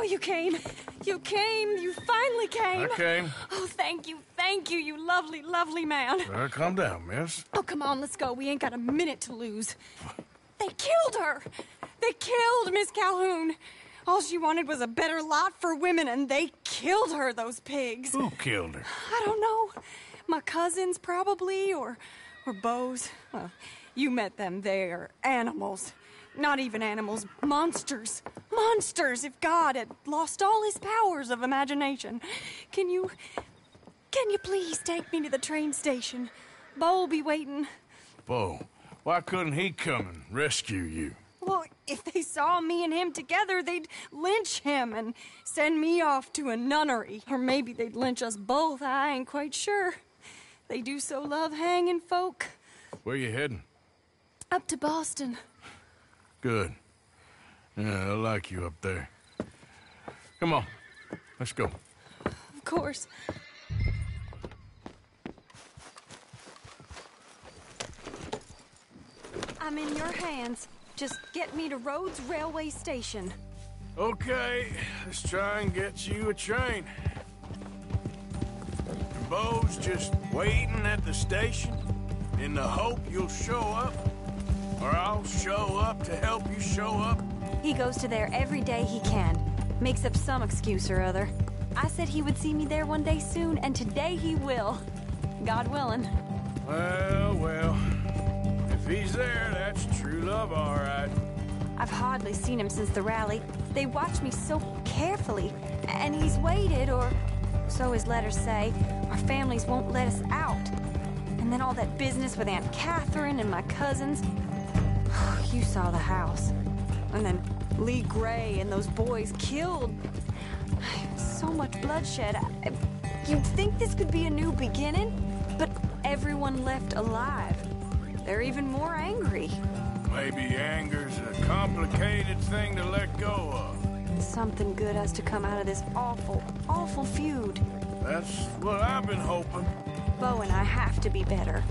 you came. You came. You finally came. I came. Oh, thank you, you lovely, lovely man. Calm down, miss. Oh, come on, let's go. We ain't got a minute to lose. They killed her. They killed Miss Calhoun. All she wanted was a better lot for women, and they killed her, those pigs. Who killed her? I don't know. My cousins, probably, or Beau's. Well, you met them. They're animals. Not even animals. Monsters. Monsters, if God had lost all his powers of imagination. Can you please take me to the train station? Beau'll be waiting. Beau, why couldn't he come and rescue you? Well, if they saw me and him together, they'd lynch him and send me off to a nunnery. Or maybe they'd lynch us both. I ain't quite sure. They do so love hanging folk. Where you heading? Up to Boston. Good. Yeah, I like you up there. Come on, let's go. Of course. I'm in your hands. Just get me to Rhodes Railway Station. Okay, let's try and get you a train. Beau's just waiting at the station in the hope you'll show up, or I'll show up to help you show up. He goes to there every day he can. Makes up some excuse or other. I said he would see me there one day soon, and today he will. God willing. Well, if he's there, that's true love, all right. I've hardly seen him since the rally. They watch me so carefully, and he's waited, or so his letters say. Our families won't let us out. And then all that business with Aunt Catherine and my cousins. You saw the house. And then Lee Gray and those boys killed. So much bloodshed. You'd think this could be a new beginning, but everyone left alive. They're even more angry. Maybe anger's a complicated thing to let go of. Something good has to come out of this awful, awful feud. That's what I've been hoping. Beau and I have to be better.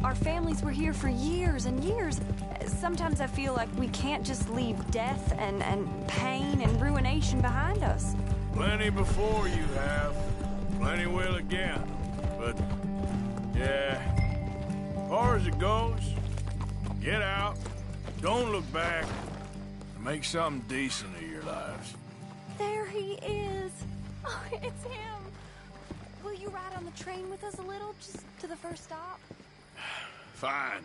Our families were here for years and years. Sometimes I feel like we can't just leave death and pain and ruination behind us. Plenty before you have. Plenty will again. But, yeah, as far as it goes, get out, don't look back, and make something decent of your lives. There he is. Oh, it's him. Will you ride on the train with us a little, just to the first stop? Fine.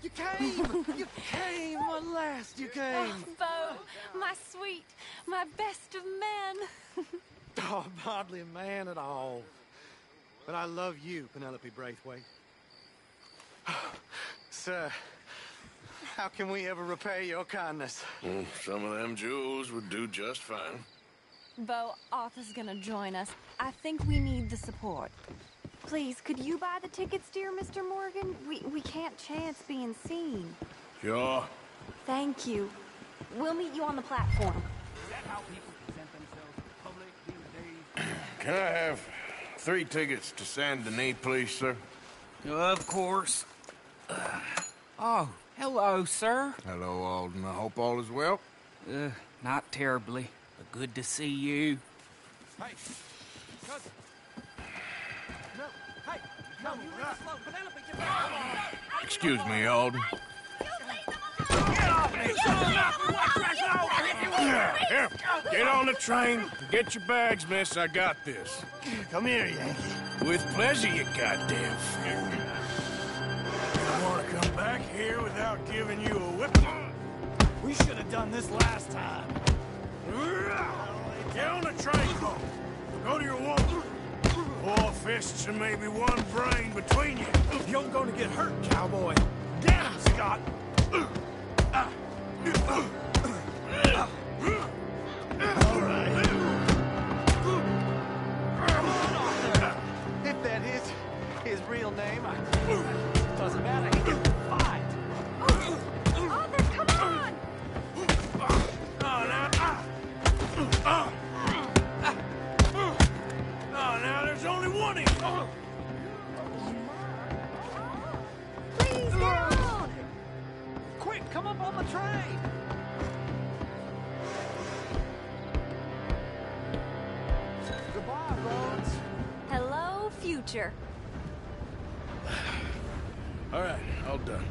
You came! You came! At last you came! Oh, Beau, my sweet, my best of men. Oh, I'm hardly a man at all. But I love you, Penelope Braithwaite. Sir, how can we ever repay your kindness? Some of them jewels would do just fine. Beau, Arthur's gonna join us. I think we need the support. Please, could you buy the tickets, dear Mr. Morgan? We can't chance being seen. Sure. Thank you. We'll meet you on the platform. Is that how people present themselves in public these days? Can I have 3 tickets to Saint Denis, please, sir? Of course. Oh, hello, sir. Hello, Alden. I hope all is well. Not terribly, but good to see you. Hey, cousin. No, hey, no, you really slow. Penelope, get back. Excuse me, Alden. Here, get on the train. Get your bags, miss. I got this. Come here, Yankee. With pleasure, you goddamn fool. I want to come back here without giving you a whip. We should have done this last time. Get on the train. Go to your woman. 4 fists and maybe 1 brain between you. You're gonna get hurt, cowboy. Get him, Scott. All right. If that is his real name, doesn't matter. He can fight. Arthur, come on! Now there's only one of you. Please, down! Quick, come up on the train. adventure. All right, all done.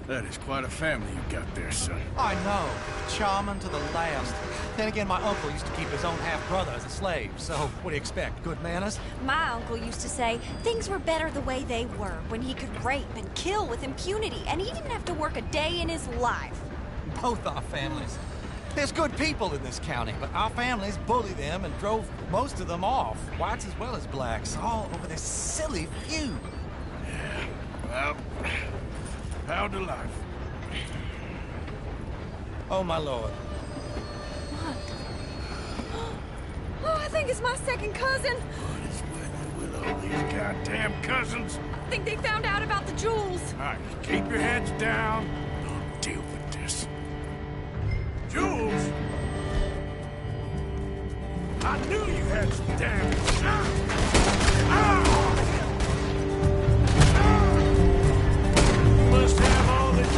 That is quite a family you got there, son. I know. Charming to the last. Then again, my uncle used to keep his own half-brother as a slave, so what do you expect? Good manners? My uncle used to say things were better the way they were, when he could rape and kill with impunity, and he didn't have to work a day in his life. Both our families. There's good people in this county, but our families bullied them and drove most of them off, whites as well as blacks, all over this silly feud. Well, how to life? Oh, my lord. Oh, I think it's my second cousin. What is with all these goddamn cousins? I think they found out about the jewels. All right, keep your heads down. I'll deal with this. Jules? I knew you had some damage. Must have all this.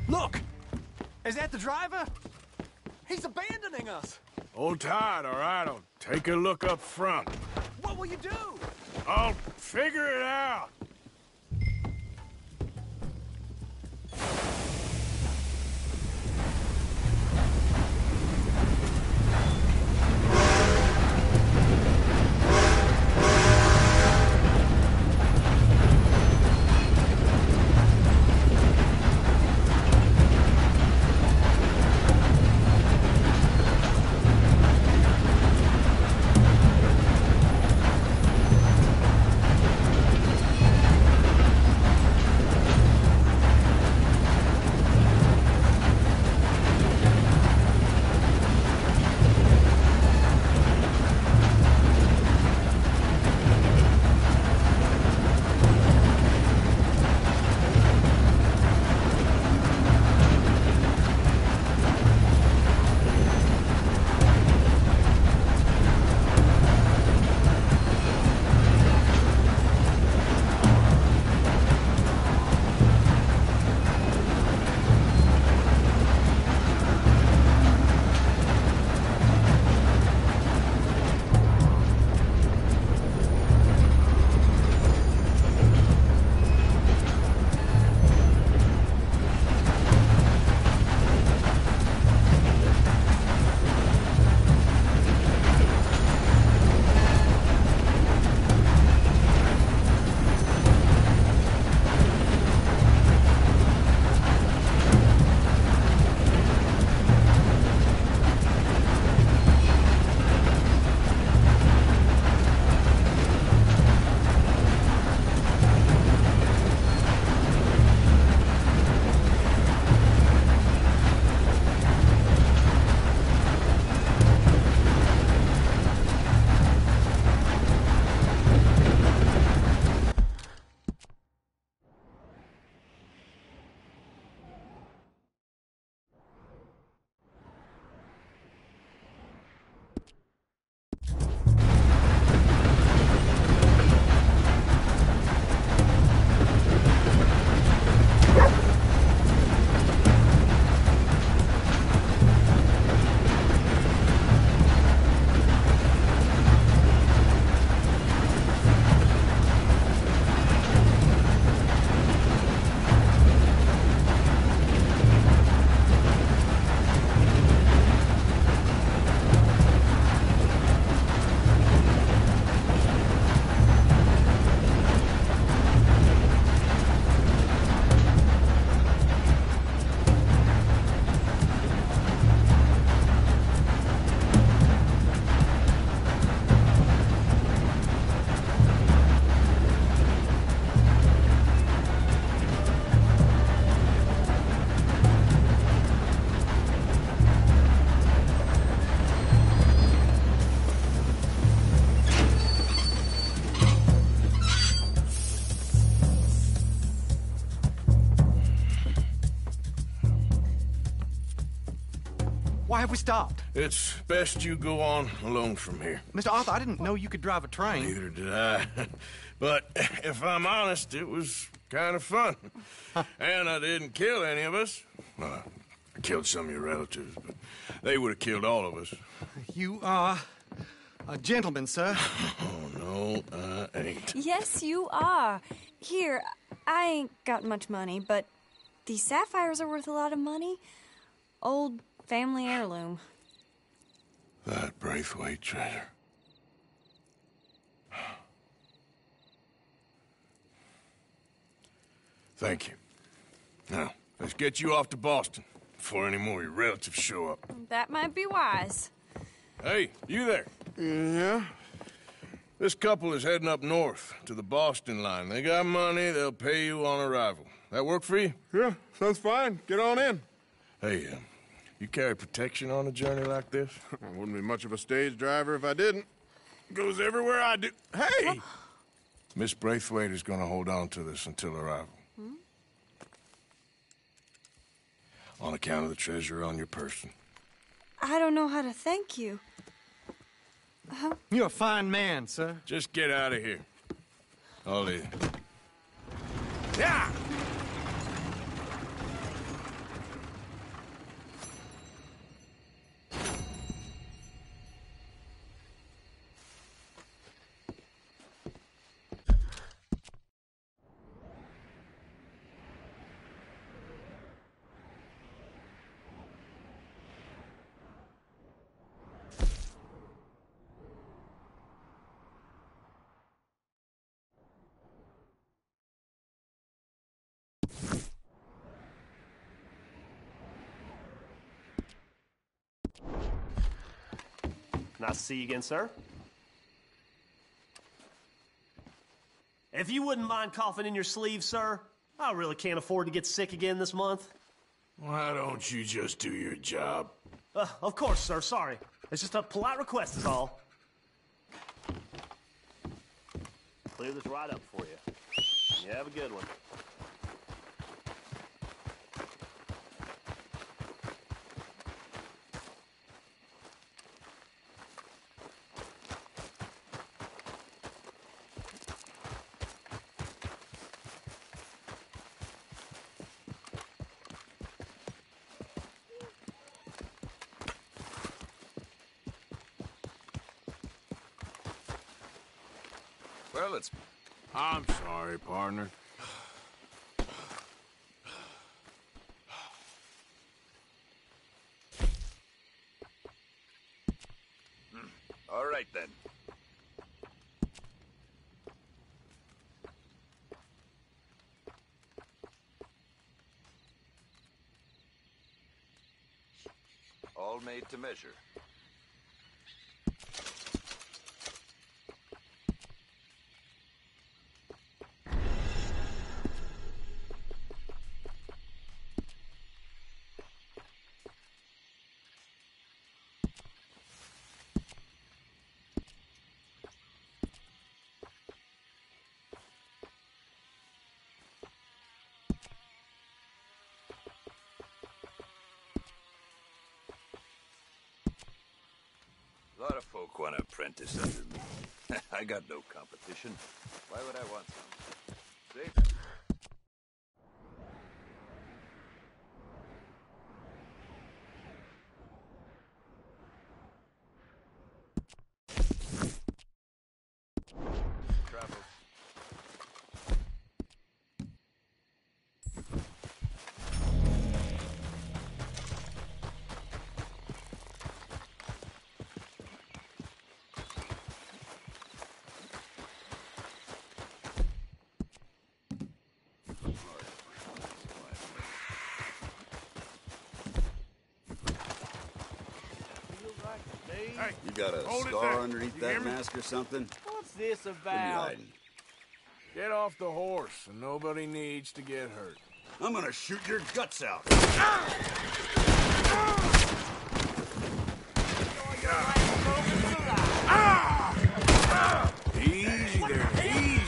Look! Is that the driver? He's abandoning us! Hold tight, all right? I'll take a look up front. What will you do? I'll figure it out. Why have we stopped? It's best you go on alone from here. Mr. Arthur, I didn't know you could drive a train. Neither did I. But if I'm honest, it was kind of fun. And I didn't kill any of us. Well, I killed some of your relatives, but they would have killed all of us. You are a gentleman, sir. Oh, no, I ain't. Yes, you are. Here, I ain't got much money, but these sapphires are worth a lot of money. Old family heirloom. That Braithwaite treasure. Thank you. Now, let's get you off to Boston before any more of your relatives show up. That might be wise. Hey, you there? Yeah? This couple is heading up north to the Boston line. They got money, they'll pay you on arrival. That work for you? Yeah, sounds fine. Get on in. Hey, you carry protection on a journey like this? I wouldn't be much of a stage driver if I didn't. Goes everywhere I do. Hey! Miss Braithwaite is going to hold on to this until arrival. On account of the treasure on your person. I don't know how to thank you. You're a fine man, sir. Just get out of here. I'll leave. Yeah! Nice to see you again, sir. If you wouldn't mind coughing in your sleeve, sir, I really can't afford to get sick again this month. Why don't you just do your job? Of course, sir, sorry. It's just a polite request is all. Clear this right up for you. You have a good one. Well, I'm sorry, partner. All right, then. All made to measure. A lot of folk want to apprentice under me. I got no competition. Why would I want some? See? Travel. Hey, You got a hold it scar there. underneath You hear that me? mask or something? What's this What are you about? hiding? get off the horse, and nobody needs to get hurt. I'm gonna shoot your guts out. Easy there, easy.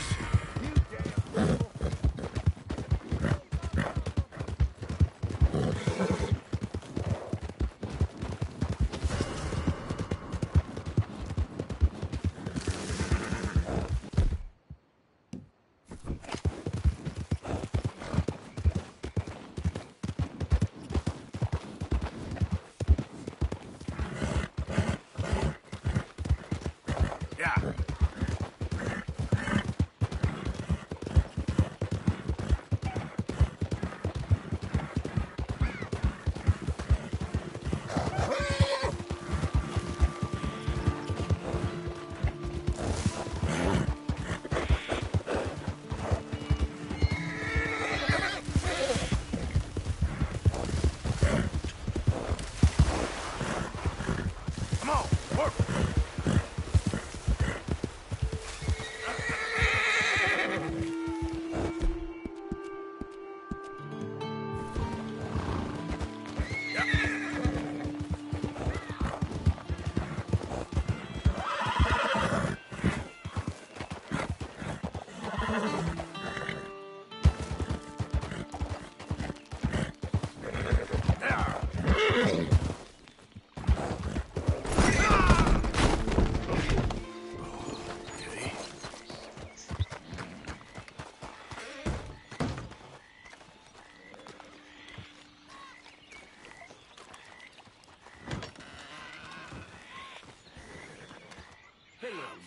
Come on, work.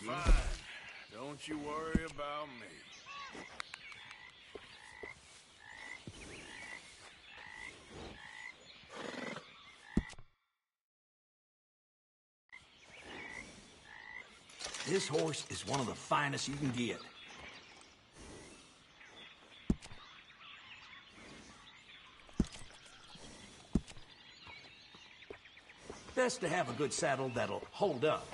Fine. Don't you worry about me. This horse is one of the finest you can get. Best to have a good saddle that'll hold up.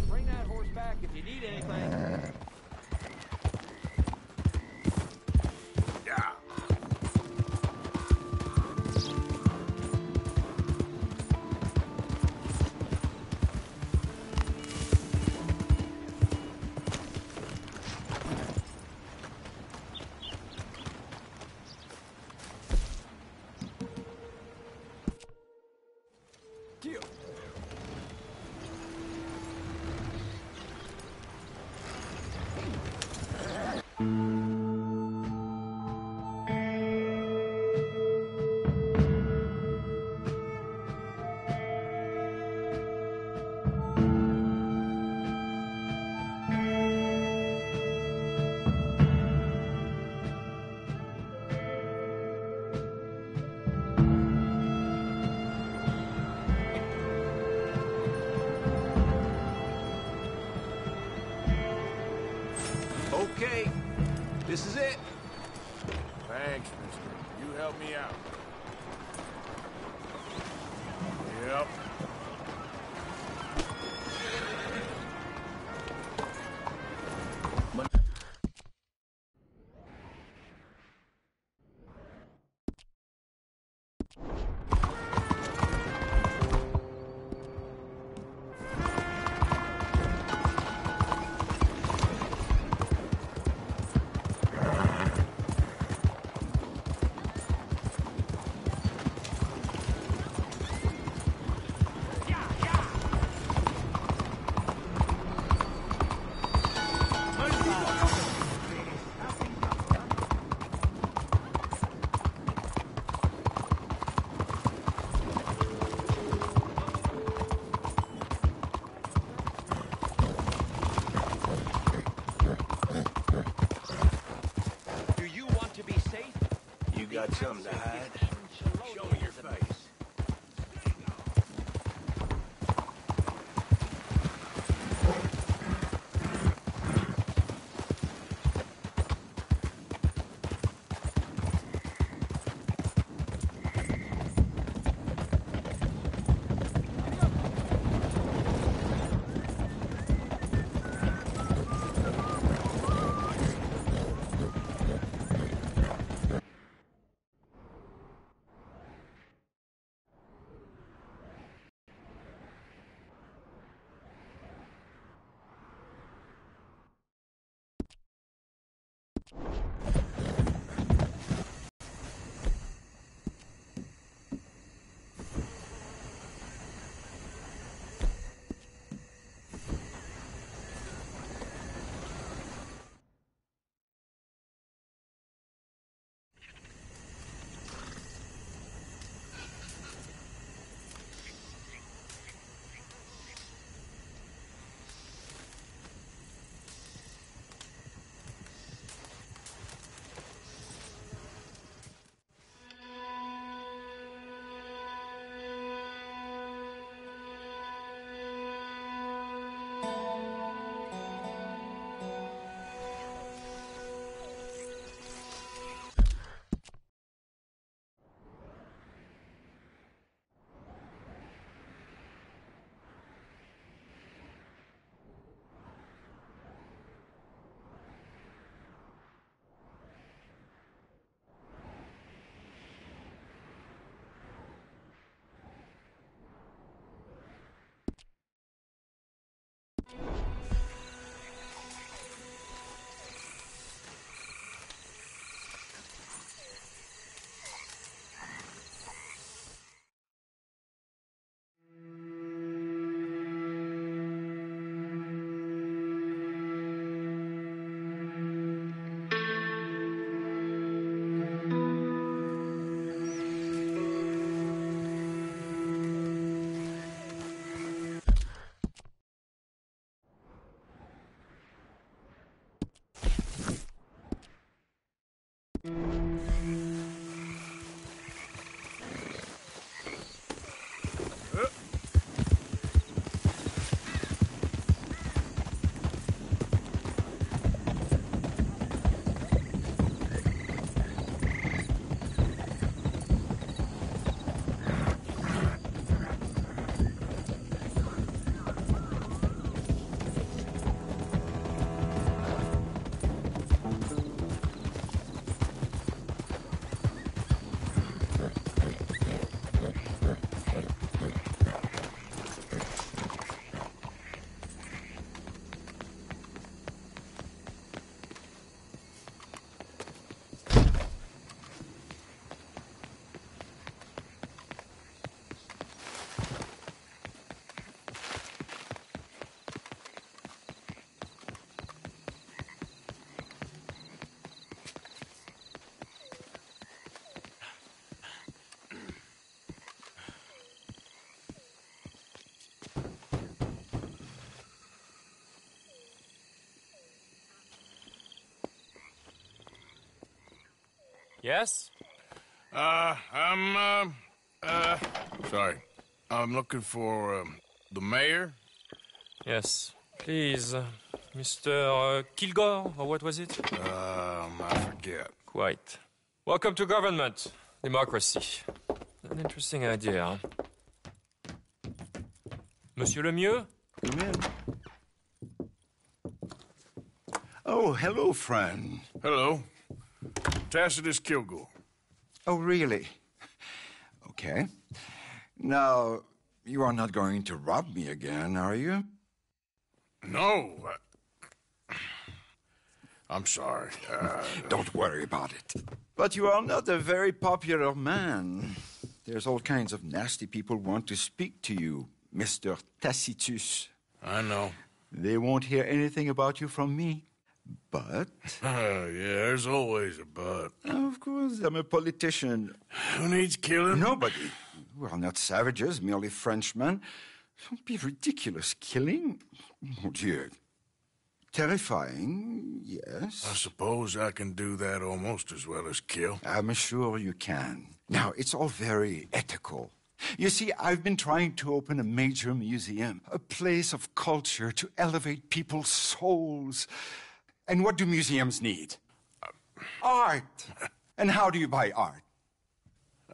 Bring that horse back if you need anything. Yeah. Okay, this is it. Thanks, mister. You helped me out. Yep. Do you want to be safe? You got something to hide? Show me your face. Yes? Sorry. I'm looking for, the mayor. Yes. Please, Mr. Kilgore, or what was it? I forget. Quite. Welcome to government. Democracy. An interesting idea, huh? Monsieur Lemieux? Come in. Oh, hello, friend. Hello. Tacitus Kilgore. Oh, really? Okay. Now, you are not going to rob me again, are you? No. I'm sorry. Don't worry about it. But you are not a very popular man. There's all kinds of nasty people want to speak to you, Mr. Tacitus. I know. They won't hear anything about you from me. But... yeah, there's always a but. Of course, I'm a politician. Who needs killing? Nobody. We are not savages, merely Frenchmen. Don't be ridiculous. Killing? Oh, dear. Terrifying, yes. I suppose I can do that almost as well as kill. I'm sure you can. Now, it's all very ethical. You see, I've been trying to open a major museum, a place of culture to elevate people's souls. And what do museums need? Art. And how do you buy art?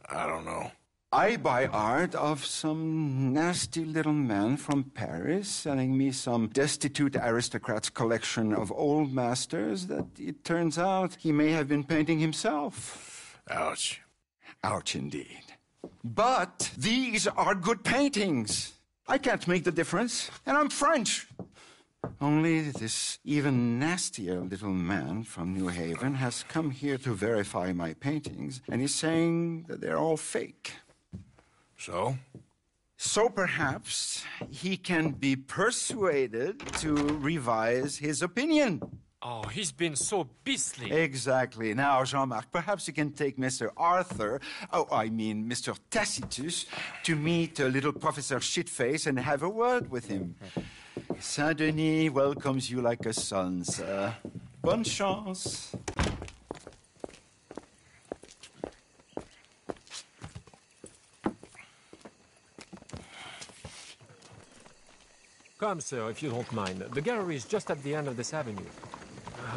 I don't know. I buy art of some nasty little man from Paris selling me some destitute aristocrat's collection of old masters that it turns out he may have been painting himself. Ouch. Ouch indeed. But these are good paintings. I can't make the difference, and I'm French. Only this even nastier little man from New Haven has come here to verify my paintings, and he's saying that they're all fake. So? So perhaps he can be persuaded to revise his opinion. Oh, he's been so beastly. Exactly. Now, Jean-Marc, perhaps you can take Mr. Mr. Tacitus, to meet a little Professor Shitface and have a word with him. Saint-Denis welcomes you like a son, sir. Bonne chance. Come, sir, if you don't mind. The gallery is just at the end of this avenue.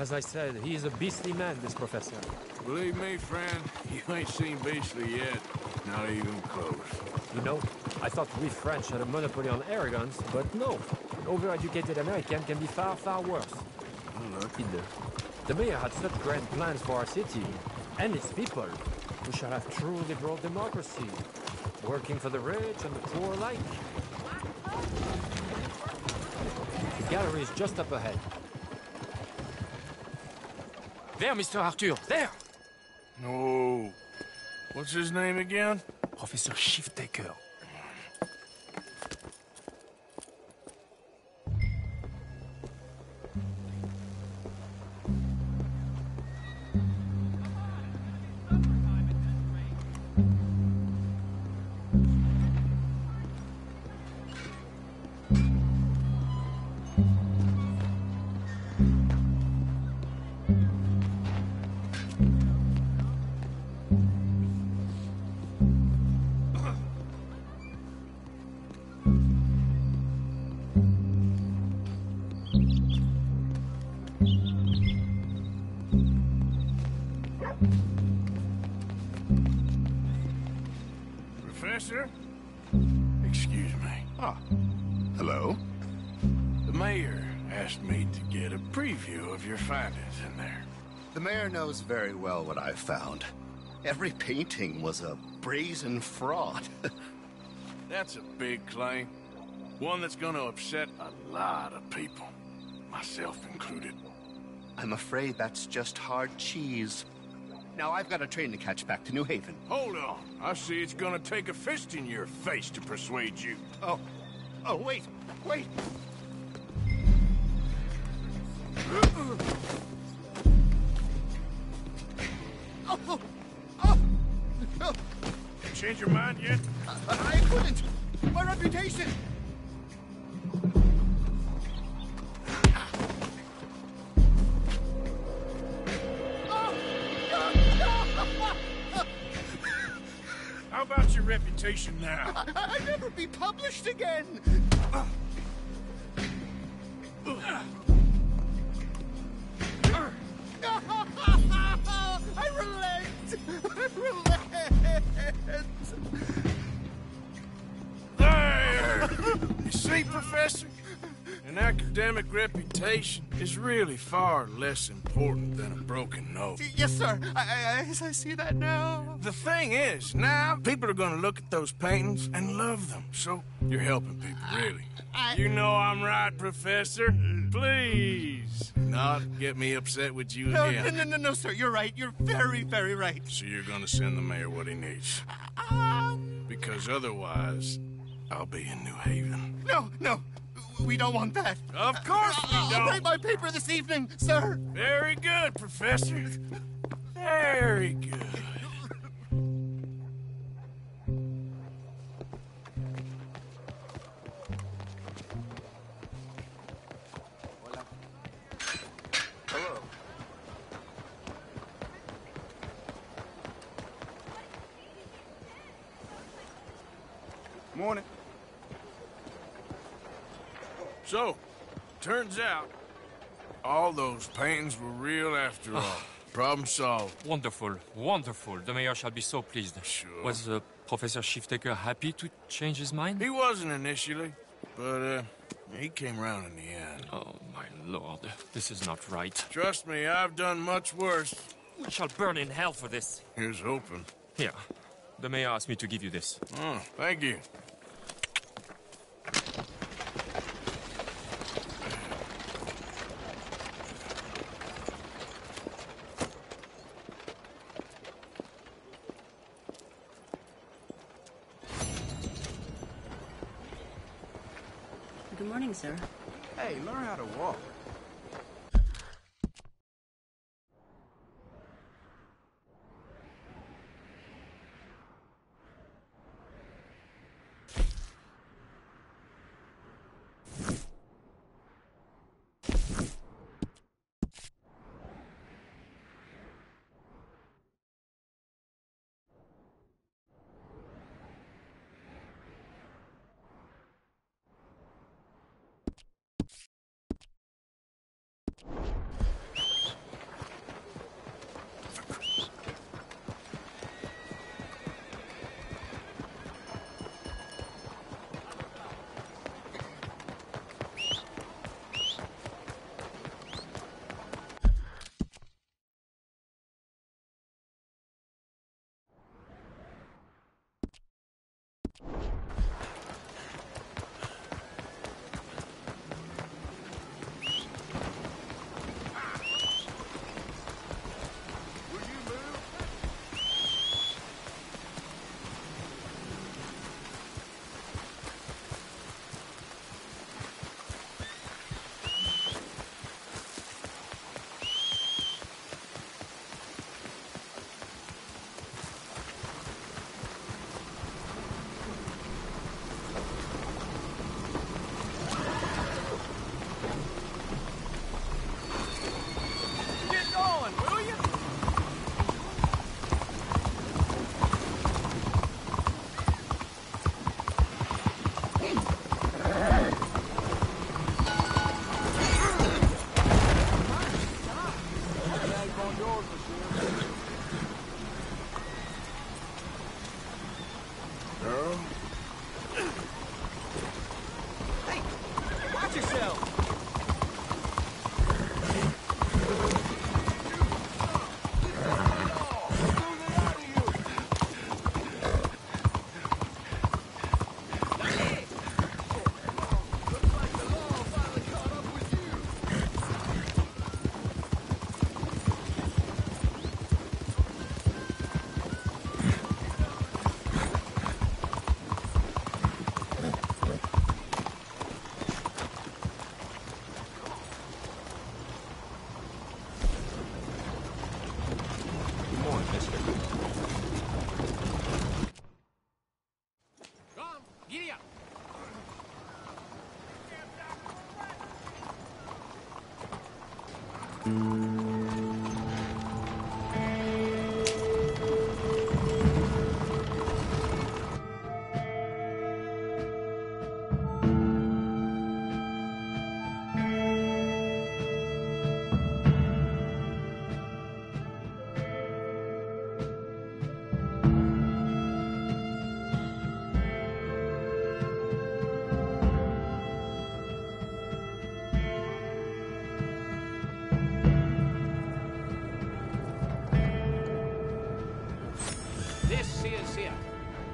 As I said, he is a beastly man, this professor. Believe me, friend, you ain't seen beastly yet. Not even close. You know, I thought we French had a monopoly on arrogance, but no. An overeducated American can be far, far worse. Lucky. The mayor had such grand plans for our city and its people. We shall have true liberal democracy, working for the rich and the poor alike. The gallery is just up ahead. There, Mr. Arthur, there! No. What's his name again? Professor Shiftaker. Professor? Excuse me. Ah, hello. The mayor asked me to get a preview of your findings in there. The mayor knows very well what I've found. Every painting was a brazen fraud. That's a big claim. One that's gonna upset a lot of people. Myself included. I'm afraid that's just hard cheese. Now I've got a train to catch back to New Haven. Hold on. I see it's gonna take a fist in your face to persuade you. Oh, wait. Change your mind yet? I couldn't. My reputation. reputation now. I'll never be published again. I relent. I relent. There! You see, Professor? An academic reputation is really far less important than a broken nose. Yes, sir. I see that now. The thing is, now people are going to look at those paintings and love them. So you're helping people, really. You know I'm right, Professor. Please, not get me upset with you again. No, sir. You're right. You're very, very right. So you're going to send the mayor what he needs. Because otherwise, I'll be in New Haven. No. We don't want that. Of course we don't. I'll write my paper this evening, sir. Very good, Professor. Very good. Hello. Morning. So, turns out, all those paintings were real after all. Problem solved. Wonderful, wonderful. The mayor shall be so pleased. Sure. Was Professor Shiftaker happy to change his mind? He wasn't initially, but he came around in the end. Oh, my lord. This is not right. Trust me, I've done much worse. We shall burn in hell for this. Here's hoping. Here. The mayor asked me to give you this. Oh, thank you. Good morning, sir. Hey, learn how to walk.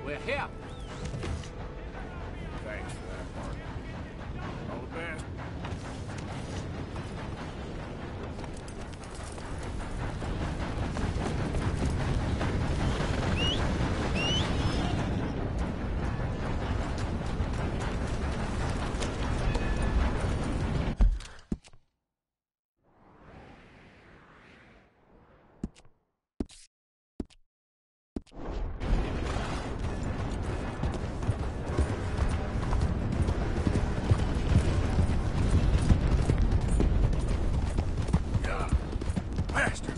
We're here. Thanks for that, Mark. All the best. Bastard!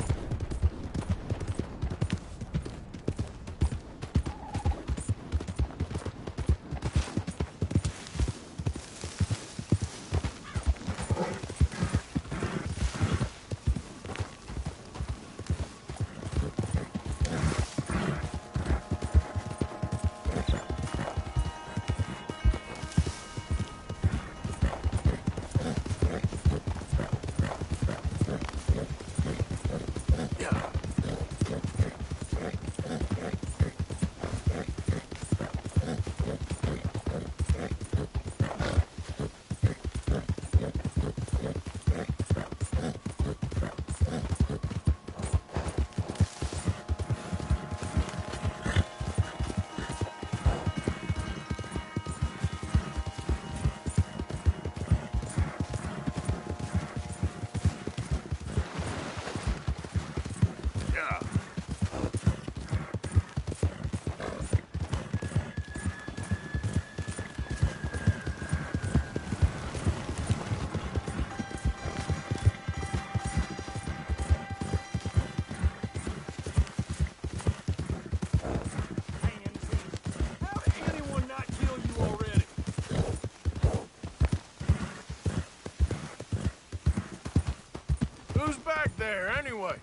Who's back there, anyway?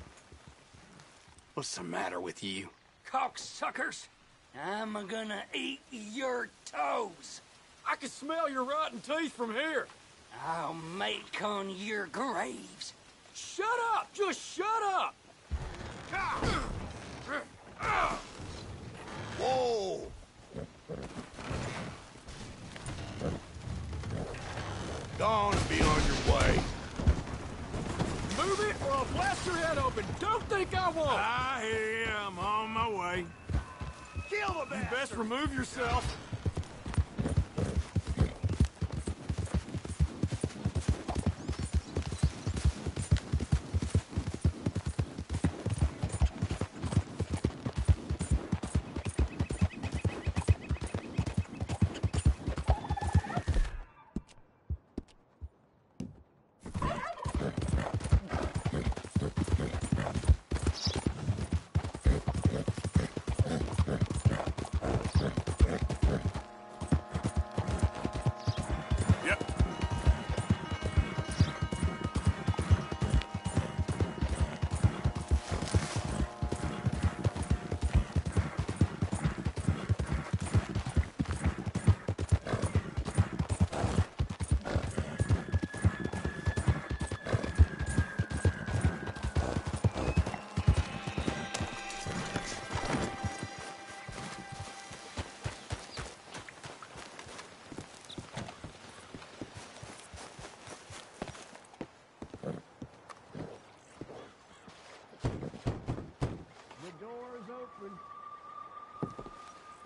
What's the matter with you? Cocksuckers! I'm gonna eat your toes! I can smell your rotten teeth from here. I'll make on your graves. Shut up! Just shut up! Whoa! Go on and be on your way. Move it or I'll blast your head open. Don't think I won't. I hear you. I'm on my way. Kill the bastard! You best remove yourself.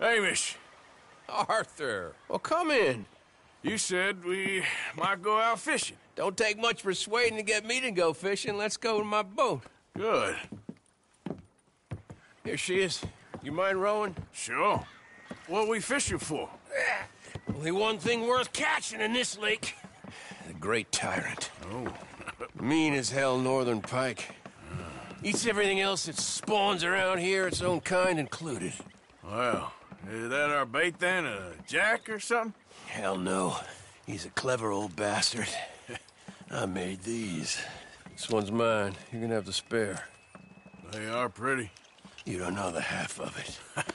Hamish, Arthur, well, come in. you said we might go out fishing. Don't take much persuading to get me to go fishing. Let's go to my boat. Good. Here she is. You mind rowing? Sure. What are we fishing for? Only one thing worth catching in this lake. The Great Tyrant. Oh. Mean as hell northern pike. Eats everything else that spawns around here, its own kind included. Well, is that our bait then? A jack or something? Hell no. He's a clever old bastard. I made these. This one's mine. You're gonna have to spare. They are pretty. You don't know the half of it.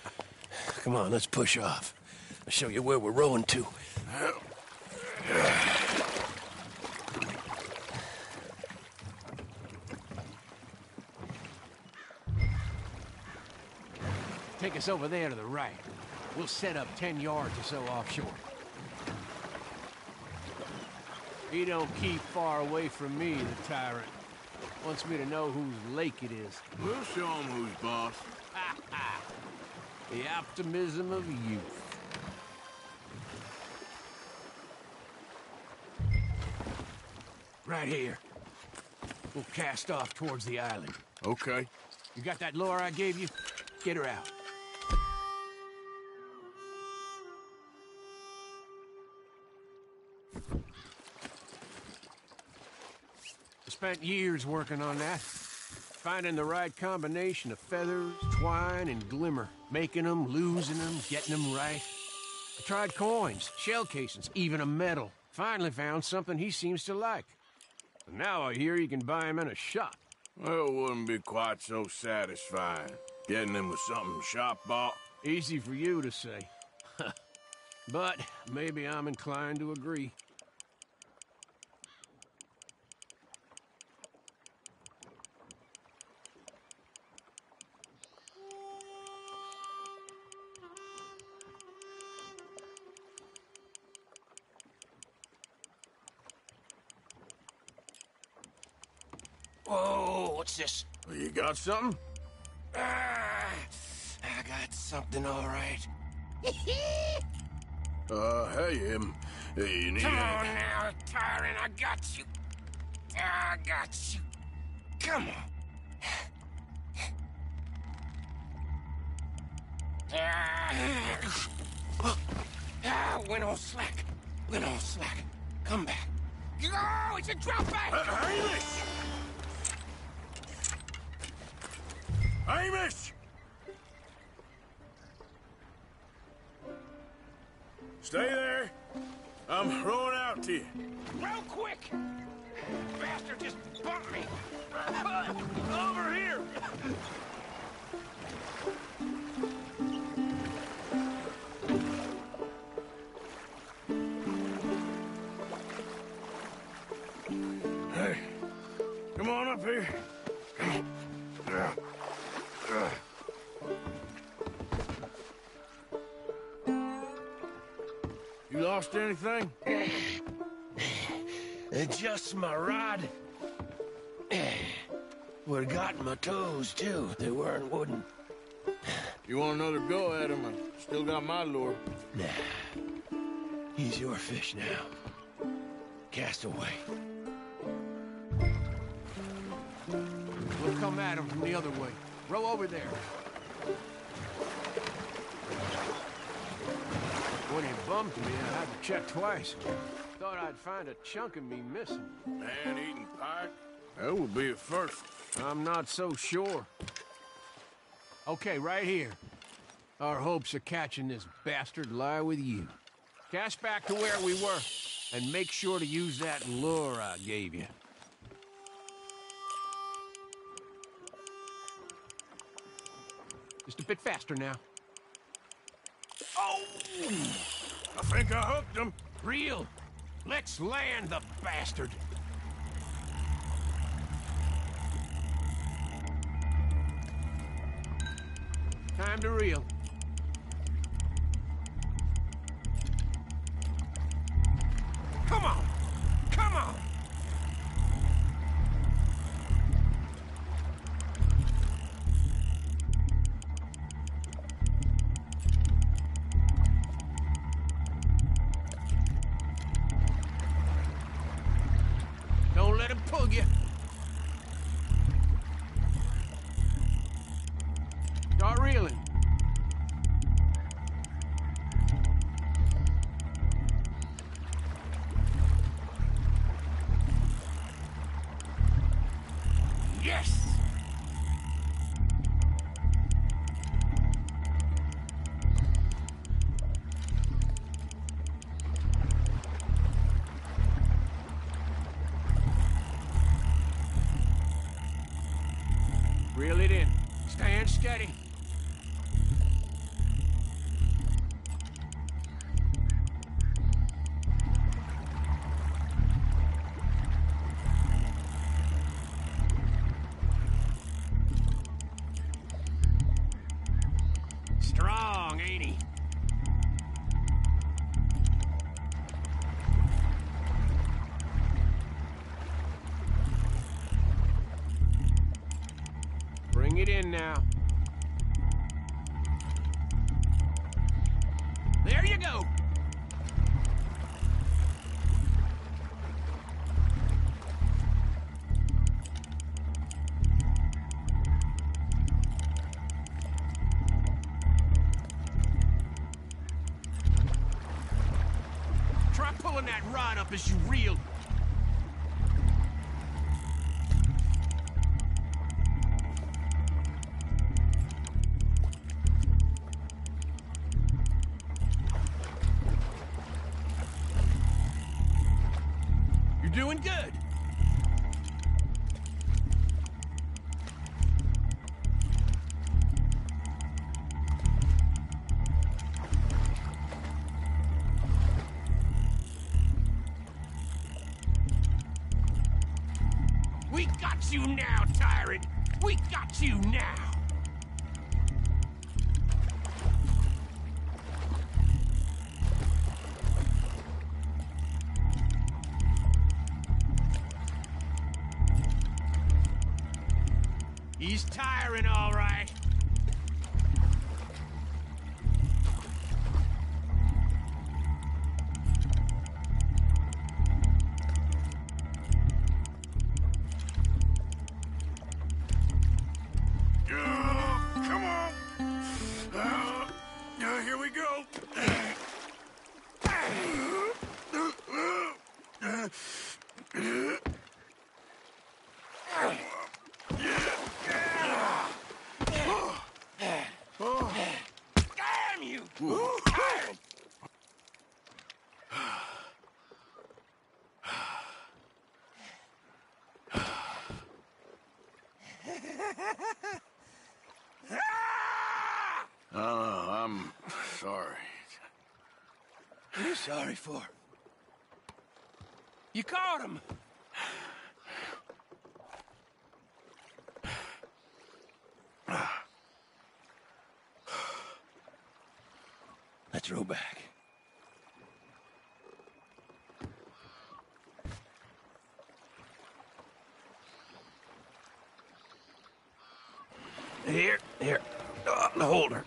Come on, let's push off. I'll show you where we're rowing to. Take us over there to the right. We'll set up 10 yards or so offshore. He don't keep far away from me, the tyrant. Wants me to know whose lake it is. We'll show him who's boss. The optimism of youth. Right here. We'll cast off towards the island. Okay. You got that lure I gave you? Get her out. I spent years working on that. Finding the right combination of feathers, twine, and glimmer. Making them, losing them, getting them right. I tried coins, shell casings, even a medal. Finally found something he seems to like. And now I hear you can buy him in a shop. Well, it wouldn't be quite so satisfying. Getting him with something shop bought. Easy for you to say. But maybe I'm inclined to agree. Whoa, what's this? You got something? I got something, all right. Hey, you need Come anything? on now, tyrant, I got you. I got you. Come on. Went all slack. Went all slack. Come back. Oh, it's a drop back! Hamish! Hamish! Stay there. I'm rowing out to you. Real quick! Bastard just bumped me! Over here! Hey, come on up here. You lost anything? Just my rod. Would've gotten my toes, too. They weren't wooden. You want another go at him? I still got my lure. Nah. He's your fish now. Cast away. We'll come at him from the other way. Row over there. When he bumped me, I had to check twice. Thought I'd find a chunk of me missing. Man-eating pike? That would be a first. I'm not so sure. Okay, right here. Our hopes of catching this bastard lie with you. Cast back to where we were, and make sure to use that lure I gave you. Just a bit faster now. Oh! I think I hooked him. Reel. Let's land the bastard. Time to reel. Come on! Come on! Don't let him pull you. Start reeling. Yes! Reel it in. Stand steady. Strong, ain't he? Get in now. There you go. Try pulling that rod up as you reel. You're doing good. We got you now, tyrant! We got you now! He's tiring, all right. Come on. Here we go. Damn you! I'm sorry. What are you sorry for? You caught him. Let's row back. Here. Hold her.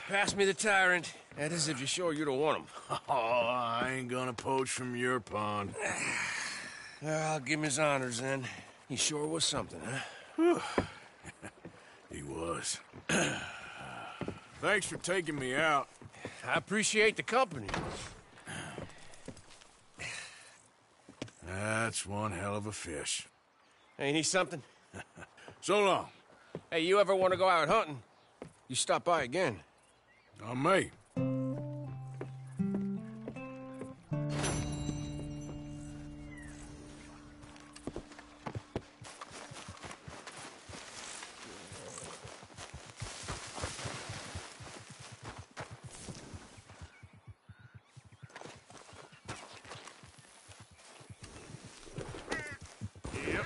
Pass me the tyrant. That is if you're sure you don't want him. Oh, I ain't gonna poach from your pond. I'll give him his honors then. He sure was something, huh? He was. Thanks for taking me out. I appreciate the company. That's one hell of a fish. Ain't he something? So long. Hey, you ever want to go out hunting? You stop by again. On me. Yep.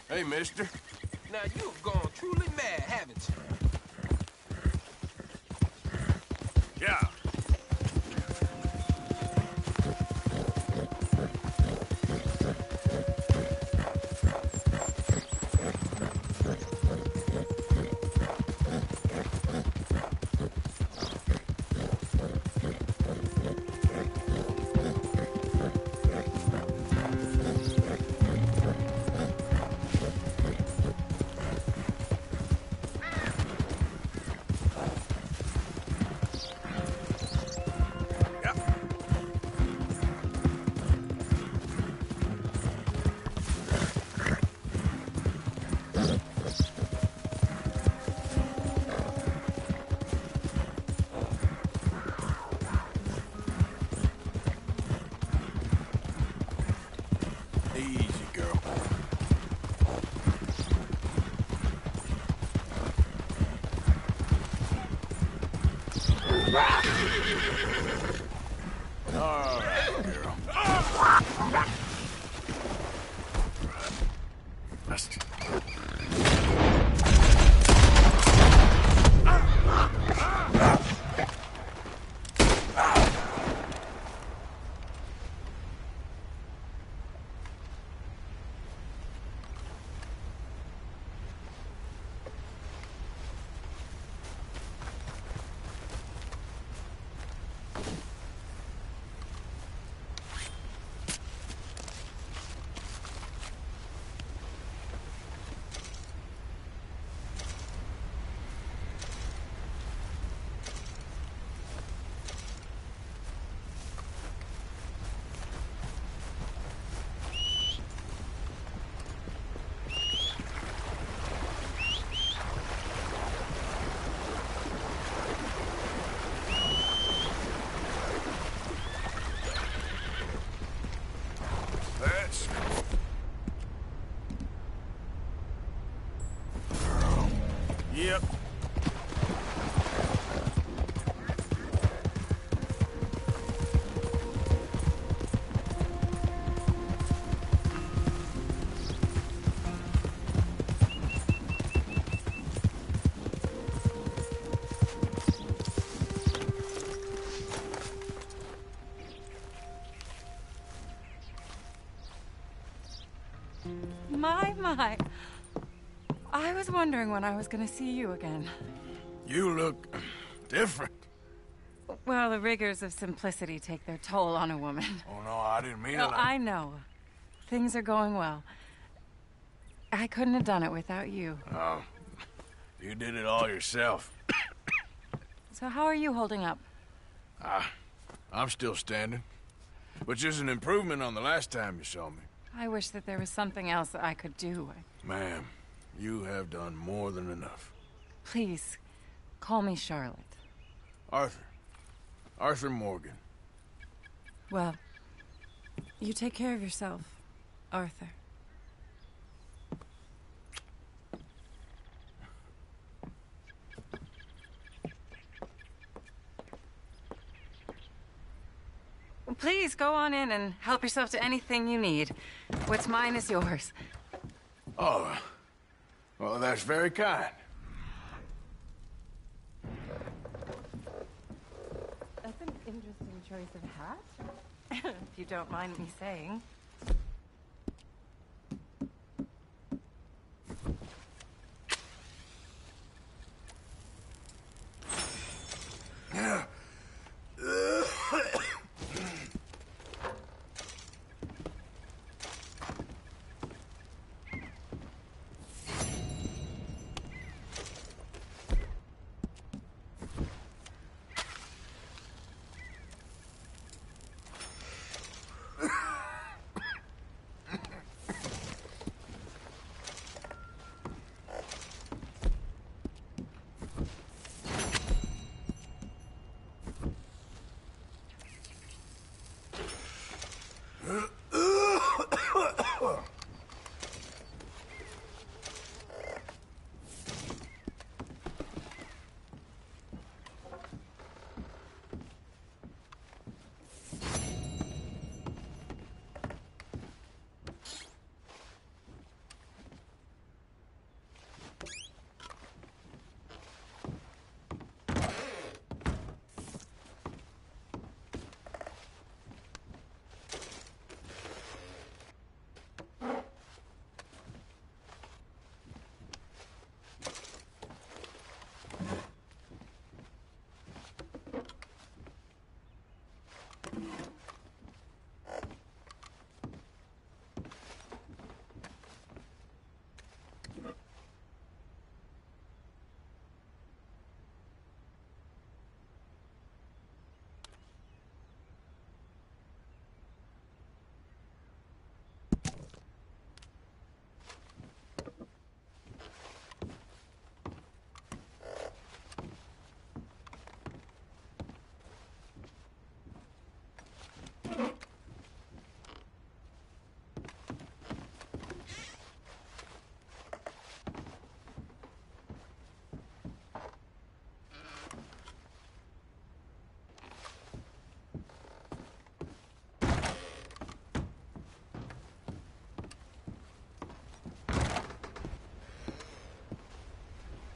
Hey, mister. Now you've gone truly mad, haven't you? Yeah. All right, girl. Just... Yep. My. I was wondering when I was gonna see you again. You look different. Well, the rigors of simplicity take their toll on a woman. Oh, no, I didn't mean No, it. I know. Things are going well. I couldn't have done it without you. Oh, you did it all yourself. So how are you holding up? I'm still standing, which is an improvement on the last time you saw me. I wish that there was something else that I could do. Ma'am, you have done more than enough. Please, call me Charlotte. Arthur Morgan. Well, you take care of yourself, Arthur. Please, go on in and help yourself to anything you need. What's mine is yours. Oh, well, that's very kind. That's an interesting choice of hat, if you don't mind me saying.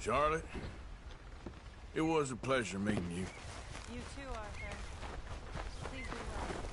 Charlotte, it was a pleasure meeting you. You too, Arthur. Please be well.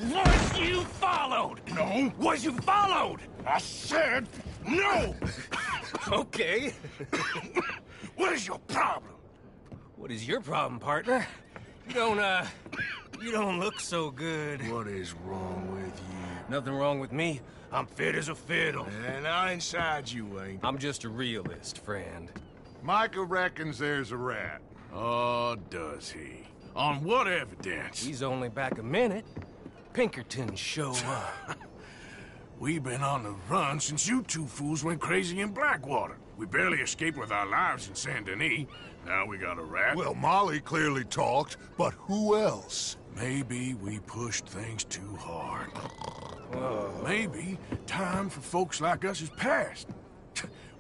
Was you followed? No. Was you followed? I said no. Okay. What is your problem? What is your problem, partner? You don't look so good. What is wrong with you? Nothing wrong with me. I'm fit as a fiddle. And not inside you ain't. I'm just a realist, friend. Micah reckons there's a rat. Oh, does he? On what evidence? He's only back a minute. Pinkertons show up. We've been on the run since you two fools went crazy in Blackwater. We barely escaped with our lives in Saint Denis. Now we got a rat. Well, Molly clearly talked, but who else? Maybe we pushed things too hard. Maybe time for folks like us is past.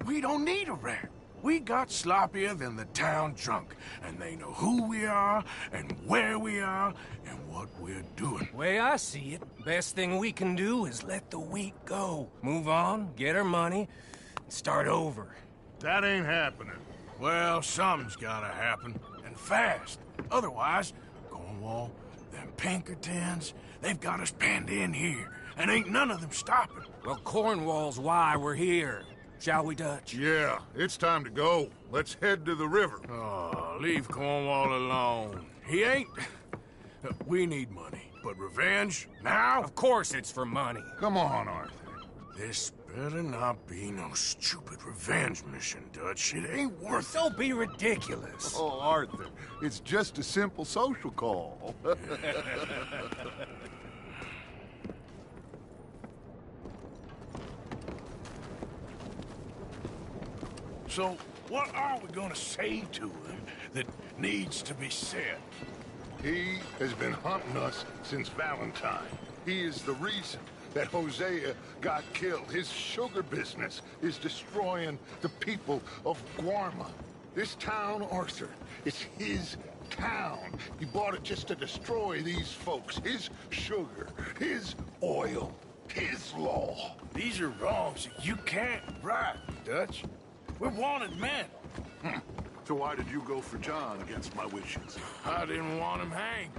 We don't need a rat. We got sloppier than the town drunk, and they know who we are, and where we are, and what we're doing. Way I see it, best thing we can do is let the week go. Move on, get our money, and start over. That ain't happening. Well, something's gotta happen, and fast. Otherwise, Cornwall, them Pinkertons, they've got us penned in here, and ain't none of them stopping. Well, Cornwall's why we're here. Shall we, Dutch? Yeah, it's time to go. Let's head to the river. Oh, leave Cornwall alone. He ain't... We need money, but revenge, now? Of course it's for money. Come on, Arthur. This better not be no stupid revenge mission, Dutch. It ain't worth it. Don't be ridiculous. Oh, Arthur, it's just a simple social call. So, what are we gonna say to him that needs to be said? He has been hunting us since Valentine. He is the reason that Hosea got killed. His sugar business is destroying the people of Guarma. This town, Arthur, it's his town. He bought it just to destroy these folks. His sugar, his oil, his law. These are wrongs that you can't right, Dutch. We're wanted men. So why did you go for John against my wishes? I didn't want him hanged.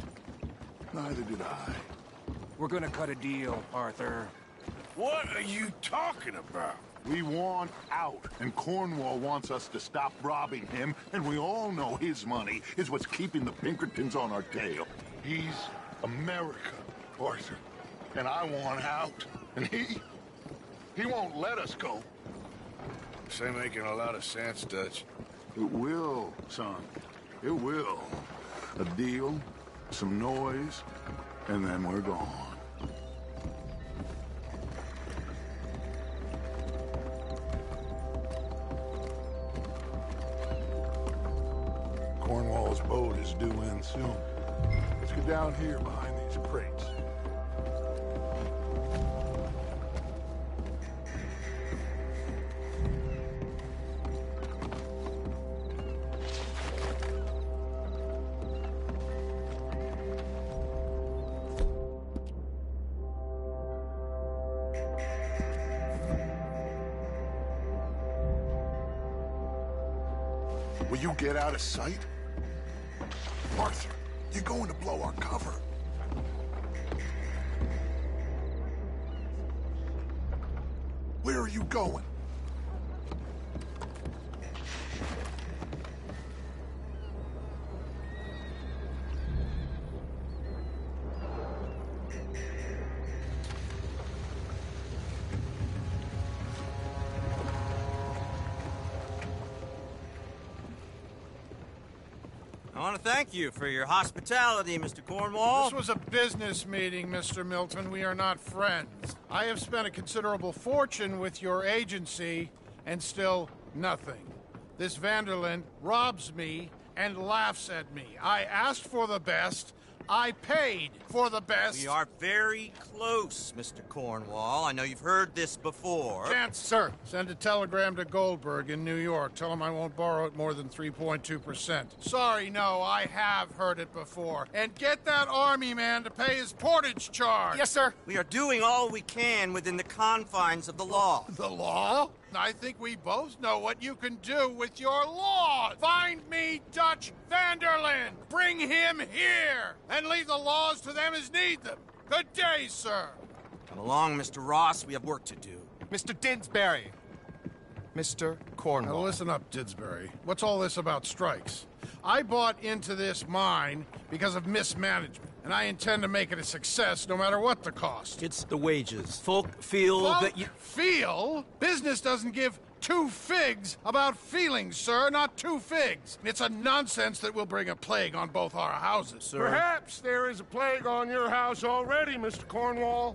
Neither did I. We're gonna cut a deal, Arthur. What are you talking about? We want out, and Cornwall wants us to stop robbing him, and we all know his money is what's keeping the Pinkertons on our tail. He's America, Arthur. And I want out. And he won't let us go. This ain't making a lot of sense, Dutch. It will, son. It will. A deal, some noise, and then we're gone. Cornwall's boat is due in soon. Let's go down here behind these crates. Will you get out of sight? Arthur, you're going to blow our cover. Where are you going? I want to thank you for your hospitality, Mr. Cornwall. This was a business meeting, Mr. Milton. We are not friends. I have spent a considerable fortune with your agency, and still nothing. This Vanderlyn robs me and laughs at me. I asked for the best. I paid for the best. We are very close, Mr. Cornwall. I know you've heard this before. Chance, sir. Send a telegram to Goldberg in New York. Tell him I won't borrow it more than 3.2%. Sorry, no, I have heard it before. And get that army man to pay his portage charge. Yes, sir. We are doing all we can within the confines of the law. The law? I think we both know what you can do with your laws. Find me Dutch Vanderlyn. Bring him here. And leave the laws to them as need them. Good day, sir. Come along, Mr. Ross. We have work to do. Mr. Didsbury. Mr. Cornwall. Now listen up, Didsbury. What's all this about strikes? I bought into this mine because of mismanagement, and I intend to make it a success no matter what the cost. It's the wages. Folk feel that you... Feel? Business doesn't give two figs about feelings, sir, not two figs. It's a nonsense that will bring a plague on both our houses, sir. Perhaps there is a plague on your house already, Mr. Cornwall.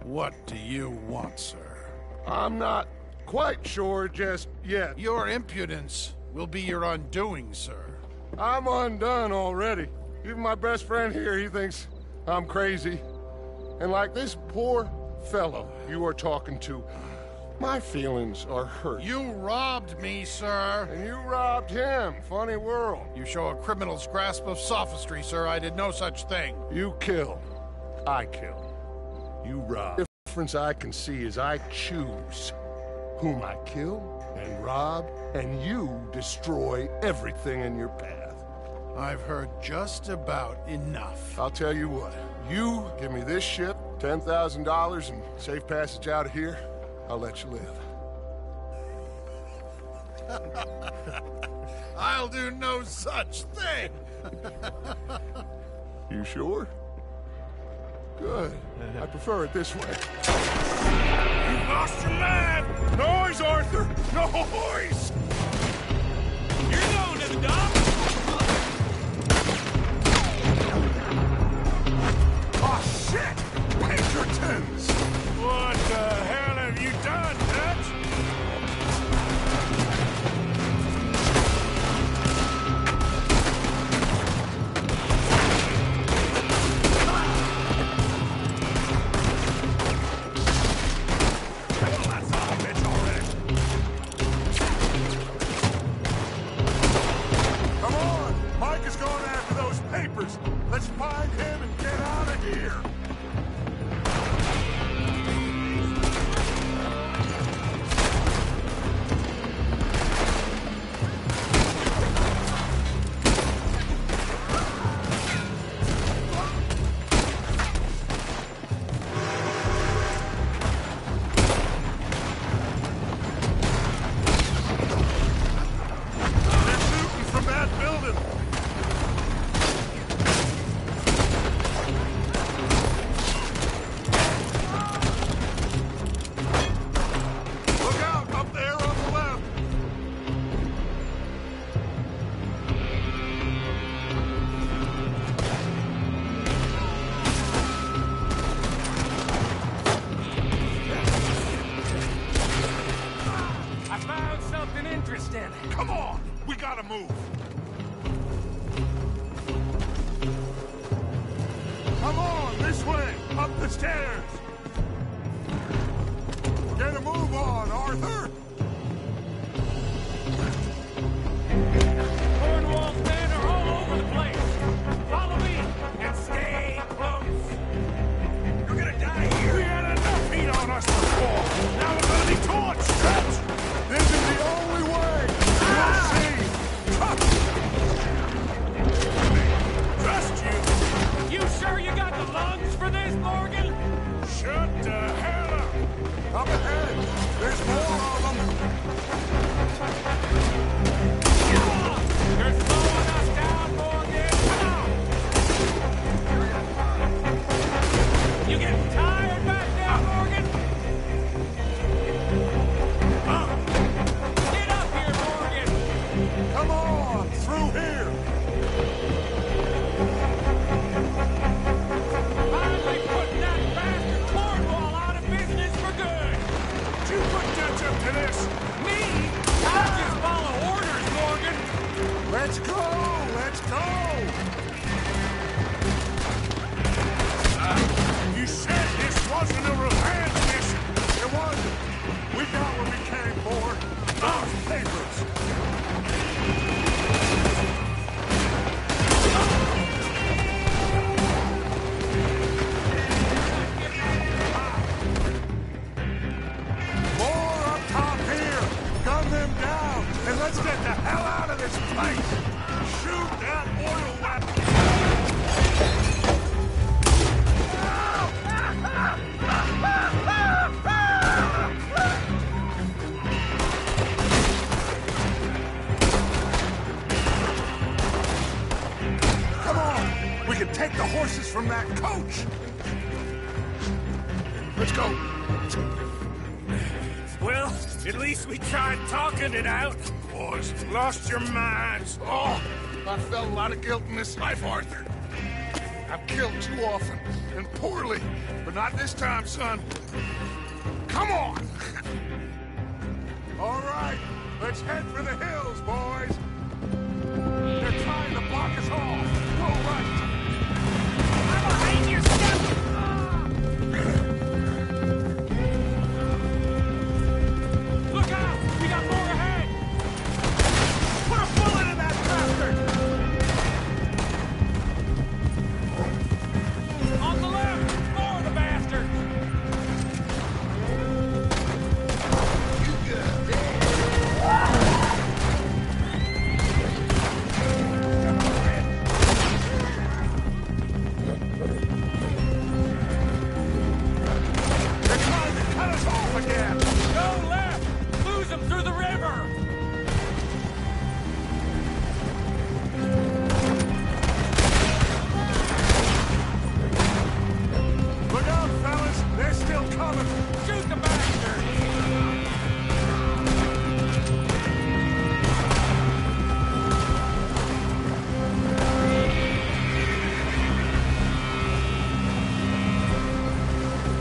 What do you want, sir? I'm not quite sure just yet. Your impudence will be your undoing, sir. I'm undone already. Even my best friend here, he thinks I'm crazy. And like this poor fellow you are talking to, my feelings are hurt. You robbed me, sir. And you robbed him. Funny world. You show a criminal's grasp of sophistry, sir. I did no such thing. You kill. I kill. You rob. The difference I can see is I choose whom I kill and rob, and you destroy everything in your path. I've heard just about enough. I'll tell you what. You give me this ship, $10,000, and safe passage out of here, I'll let you live. I'll do no such thing. You sure? Good. I prefer it this way. You've lost your mind! Noise, Arthur! Noise! You're going to the dock! Oh, shit! Pinkertons! What the hell have you done, Dutch? Come on! Mike is going after those papers. Let's find him and get out of here. They're shooting from that building. stairs! Get a move on, Arthur! Cornwall's men are all over the place. Follow me and stay close. You're gonna die here. We had enough heat on us before. Now we're gonna be torched, Stretch! This is the only way. You'll see. Trust you. You sure you got the lungs for this, Morgan? Shut the hell up! Up ahead! There's more of them! You're slowing us down, Morgan! Come on! You getting tired back there, Morgan? Get up here, Morgan! Come on! Through here! Finally putting that bastard Cornwall out of business for good! You put Dutch up to this! Me? I just follow orders, Morgan! Let's go! Let's go! You said this wasn't a revenge mission! It wasn't! We got what we came for! Those papers! More up top here! Gun them down! And let's get the hell out of this place! Shoot that oil weapon! Come on! We can take the horses from that coach! Let's go! Well, at least we tried talking it out. Boys, lost your minds. Oh, I felt a lot of guilt in this life, Arthur. I've killed too often, and poorly, but not this time, son. Come on! All right, let's head for the hills, boys. They're trying to block us off. Go right. I'm behind your step! Look out! We got more ahead! Put a bullet in that bastard! On the left! More of the bastard! They're trying to cut us off again. Go left! Lose them through the river! Look out, fellas. They're still coming. Shoot the bastard!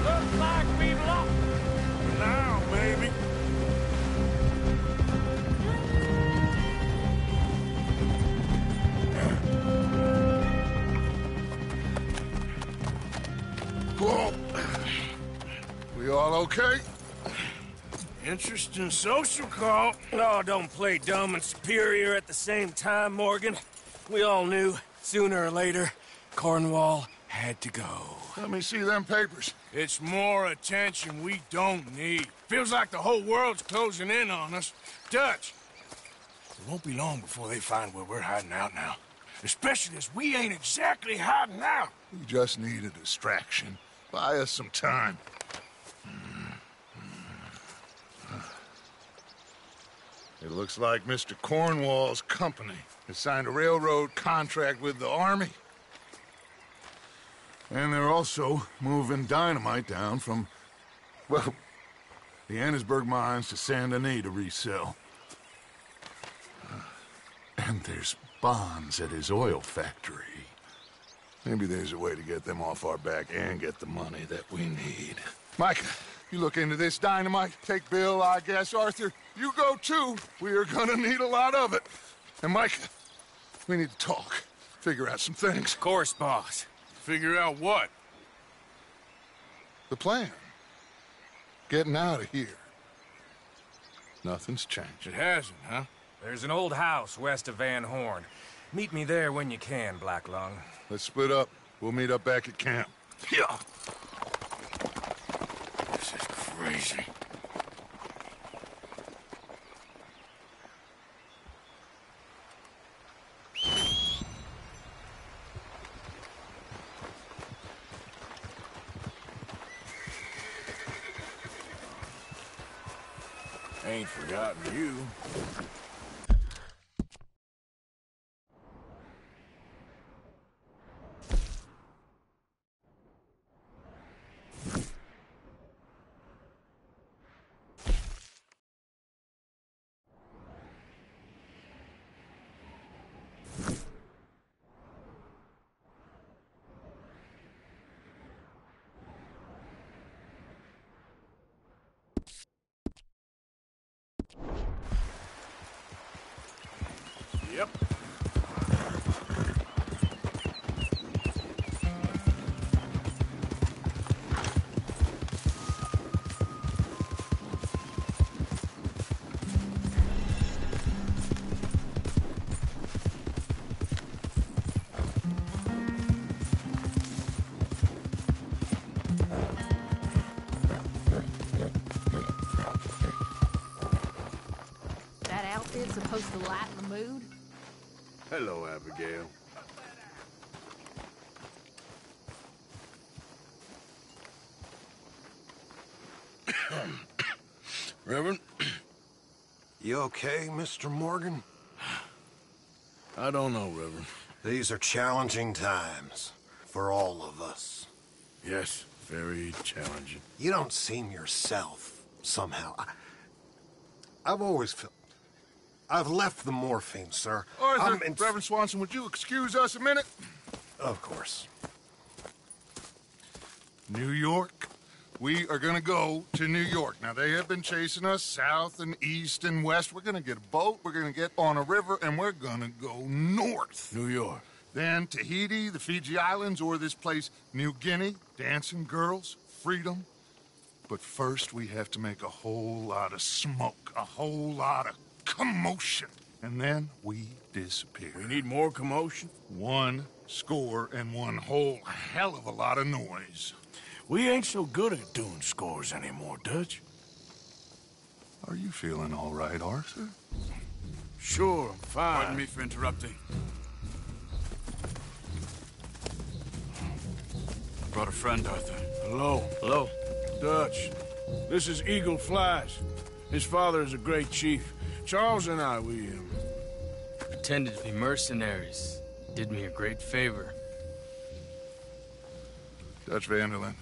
Looks like we've lost. Now, baby. Whoa. We all okay? Interesting social call. Oh, don't play dumb and superior at the same time, Morgan. We all knew, sooner or later, Cornwall had to go. Let me see them papers. It's more attention we don't need. Feels like the whole world's closing in on us. Dutch, it won't be long before they find where we're hiding out now. Especially as we ain't exactly hiding out. We just need a distraction. Buy us some time. It looks like Mr. Cornwall's company has signed a railroad contract with the Army. And they're also moving dynamite down from, well, the Annesburg mines to Saint Denis to resell. And there's bonds at his oil factory. Maybe there's a way to get them off our back and get the money that we need. Micah, you look into this dynamite. Take Bill, I guess. Arthur, you go too. We are gonna need a lot of it. And Micah, we need to talk. Figure out some things. Of course, boss. Figure out what? The plan. Getting out of here. Nothing's changed. It hasn't, huh? There's an old house west of Van Horn. Meet me there when you can, Black Lung. Let's split up. We'll meet up back at camp. Yeah. This is crazy. Ain't forgotten you. Yep. That outfit supposed to lighten the mood? Hello, Abigail. Reverend? You okay, Mr. Morgan? I don't know, Reverend. These are challenging times for all of us. Yes, very challenging. You don't seem yourself, somehow. I've always felt... I've left the morphine, sir. Arthur, Reverend Swanson, would you excuse us a minute? Of course. New York. We are gonna go to New York. Now, they have been chasing us south and east and west. We're gonna get a boat, we're gonna get on a river, and we're gonna go north. New York. Then Tahiti, the Fiji Islands, or this place, New Guinea, dancing girls, freedom. But first, we have to make a whole lot of smoke, a whole lot of commotion. And then we disappear. We need more commotion? 1 score and 1 whole hell of a lot of noise. We ain't so good at doing scores anymore, Dutch. Are you feeling all right, Arthur? Sure, I'm fine. Pardon me for interrupting. I brought a friend, Arthur. Hello. Hello. Dutch. This is Eagle Flies. His father is a great chief. Charles and I, we pretended to be mercenaries. Did me a great favor. Dutch van der Linde,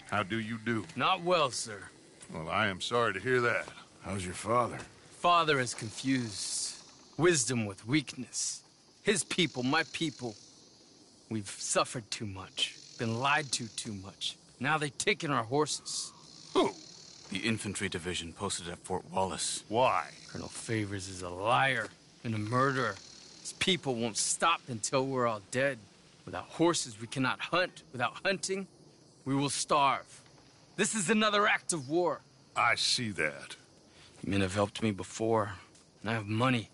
how do you do? Not well, sir. Well, I am sorry to hear that. How's your father? Father has confused wisdom with weakness. His people, my people, we've suffered too much, been lied to too much. Now they've taken our horses. Who? The infantry division posted at Fort Wallace. Why? Colonel Favors is a liar and a murderer. His people won't stop until we're all dead. Without horses, we cannot hunt. Without hunting, we will starve. This is another act of war. I see that. Men have helped me before, and I have money.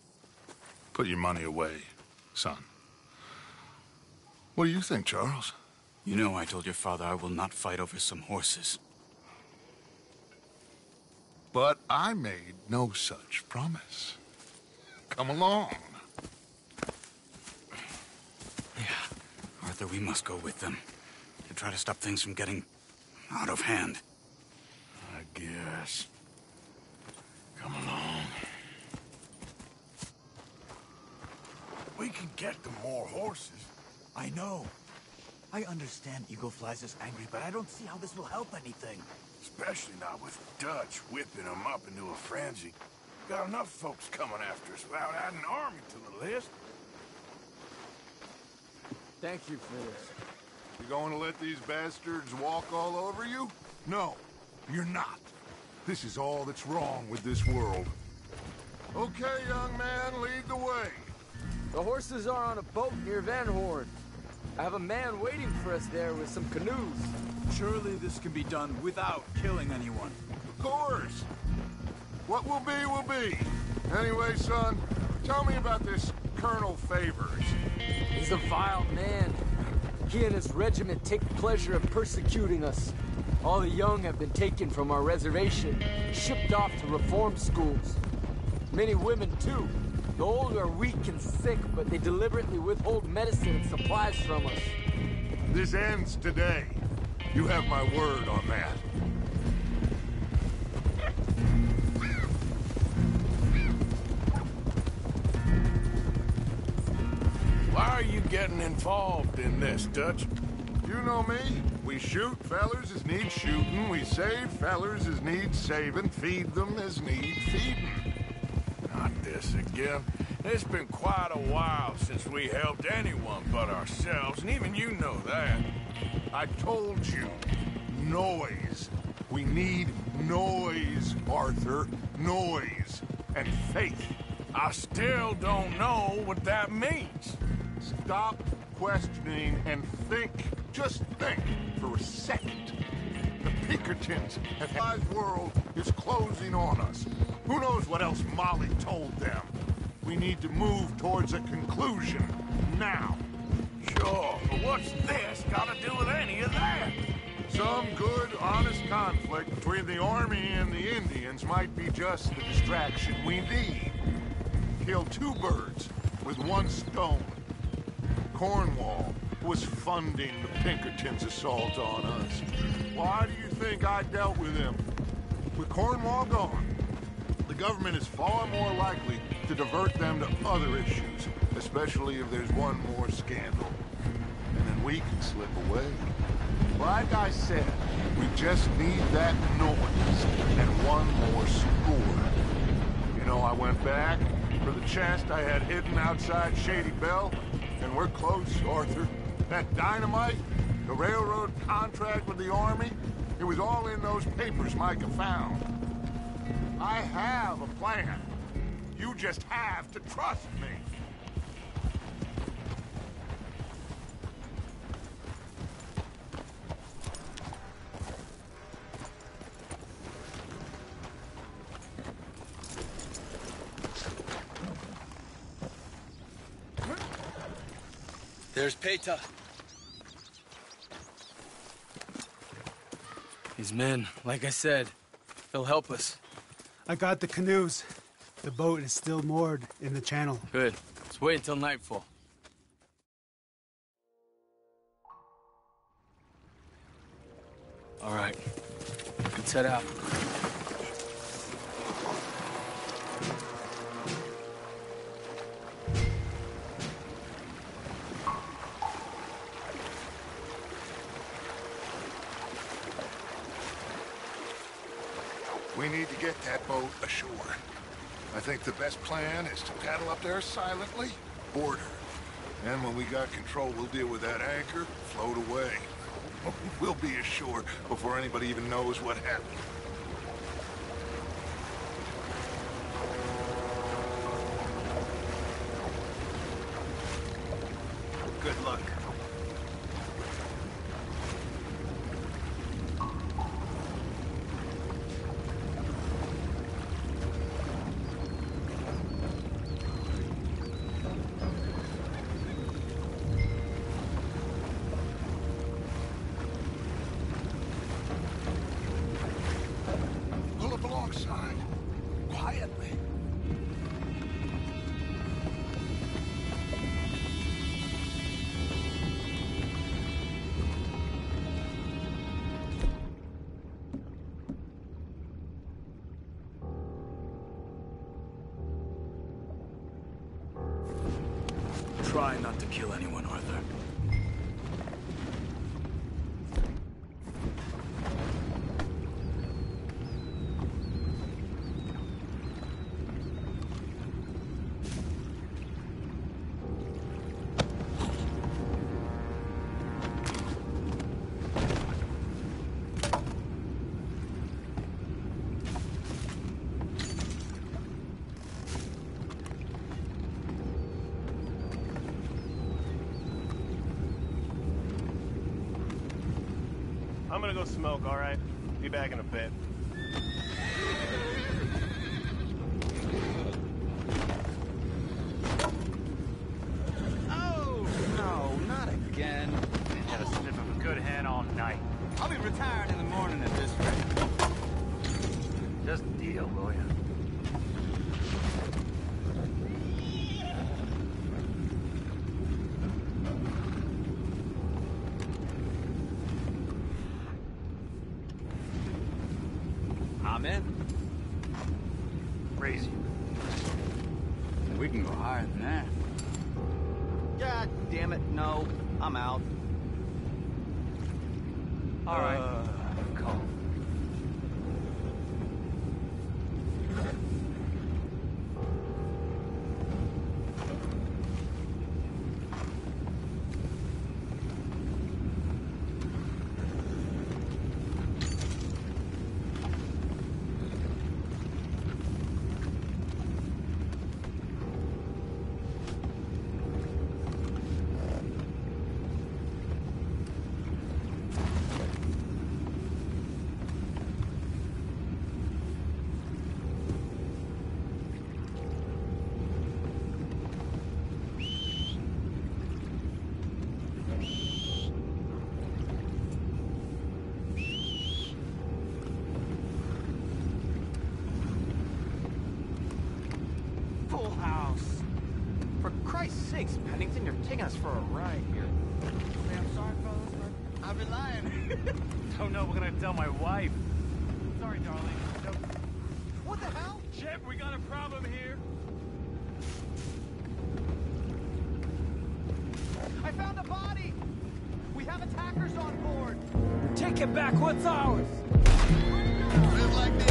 Put your money away, son. What do you think, Charles? You know I told your father I will not fight over some horses. But I made no such promise. Come along. Yeah, Arthur, we must go with them to try to stop things from getting out of hand. I guess. Come along. We can get them more horses. I know. I understand Eagle Flies is angry, but I don't see how this will help anything. Especially not with Dutch whipping them up into a frenzy. Got enough folks coming after us without adding an army to the list. Thank you for this. You going to let these bastards walk all over you? No, you're not. This is all that's wrong with this world. Okay, young man, lead the way. The horses are on a boat near Van Horn. I have a man waiting for us there with some canoes. Surely this can be done without killing anyone. Of course. What will be. Anyway, son, tell me about this Colonel Favors. He's a vile man. He and his regiment take pleasure in persecuting us. All the young have been taken from our reservation, shipped off to reform schools. Many women, too. The old are weak and sick, but they deliberately withhold medicine and supplies from us. This ends today. You have my word on that. Why are you getting involved in this, Dutch? You know me. We shoot fellers as need shooting. We save fellers as need saving. Feed them as need feeding. Not this again. It's been quite a while since we helped anyone but ourselves, and even you know that. I told you. Noise. We need noise, Arthur. Noise. And faith. I still don't know what that means. Stop questioning and think. Just think for a second. The Pinkertons have had the world is closing on us. Who knows what else Molly told them? We need to move towards a conclusion now. Sure, but what's this got to do with any of that? Some good, honest conflict between the army and the Indians might be just the distraction we need. Kill two birds with one stone. Cornwall was funding the Pinkertons' assault on us. Why do you think I dealt with him? With Cornwall gone, the government is far more likely to divert them to other issues, especially if there's one more scandal. And then we can slip away. Like I said, we just need that noise and one more score. You know, I went back for the chest I had hidden outside Shady Belle, and we're close, Arthur. That dynamite, the railroad contract with the army, it was all in those papers Micah found. I have a plan. You just have to trust me. There's Peta. His men, like I said, they'll help us. I got the canoes. The boat is still moored in the channel. Good. Let's wait until nightfall. All right. Let's head out. We need to get that boat ashore. I think the best plan is to paddle up there silently, board her. And when we got control, we'll deal with that anchor, float away. We'll be ashore before anybody even knows what happened. Good luck. Pull up alongside, quietly. Try not to kill anyone, Arthur. I'm gonna go smoke, all right? Be back in a bit. Oh, no, not again. Had a sniff of a good hand all night. I'll be retired in the morning at this rate. Just deal, will ya? I'm in. Raise you. We can go higher than that. God damn it, no. I'm out. All right. Call. Full house. For Christ's sakes, Pennington, you're taking us for a ride here. Say, I'm sorry, fellas, but I've been lying. Don't know we're gonna tell my wife. Sorry, darling. No. What the hell? Shep, we got a problem here. I found a body! We have attackers on board! Take it back, what's ours? Live like this.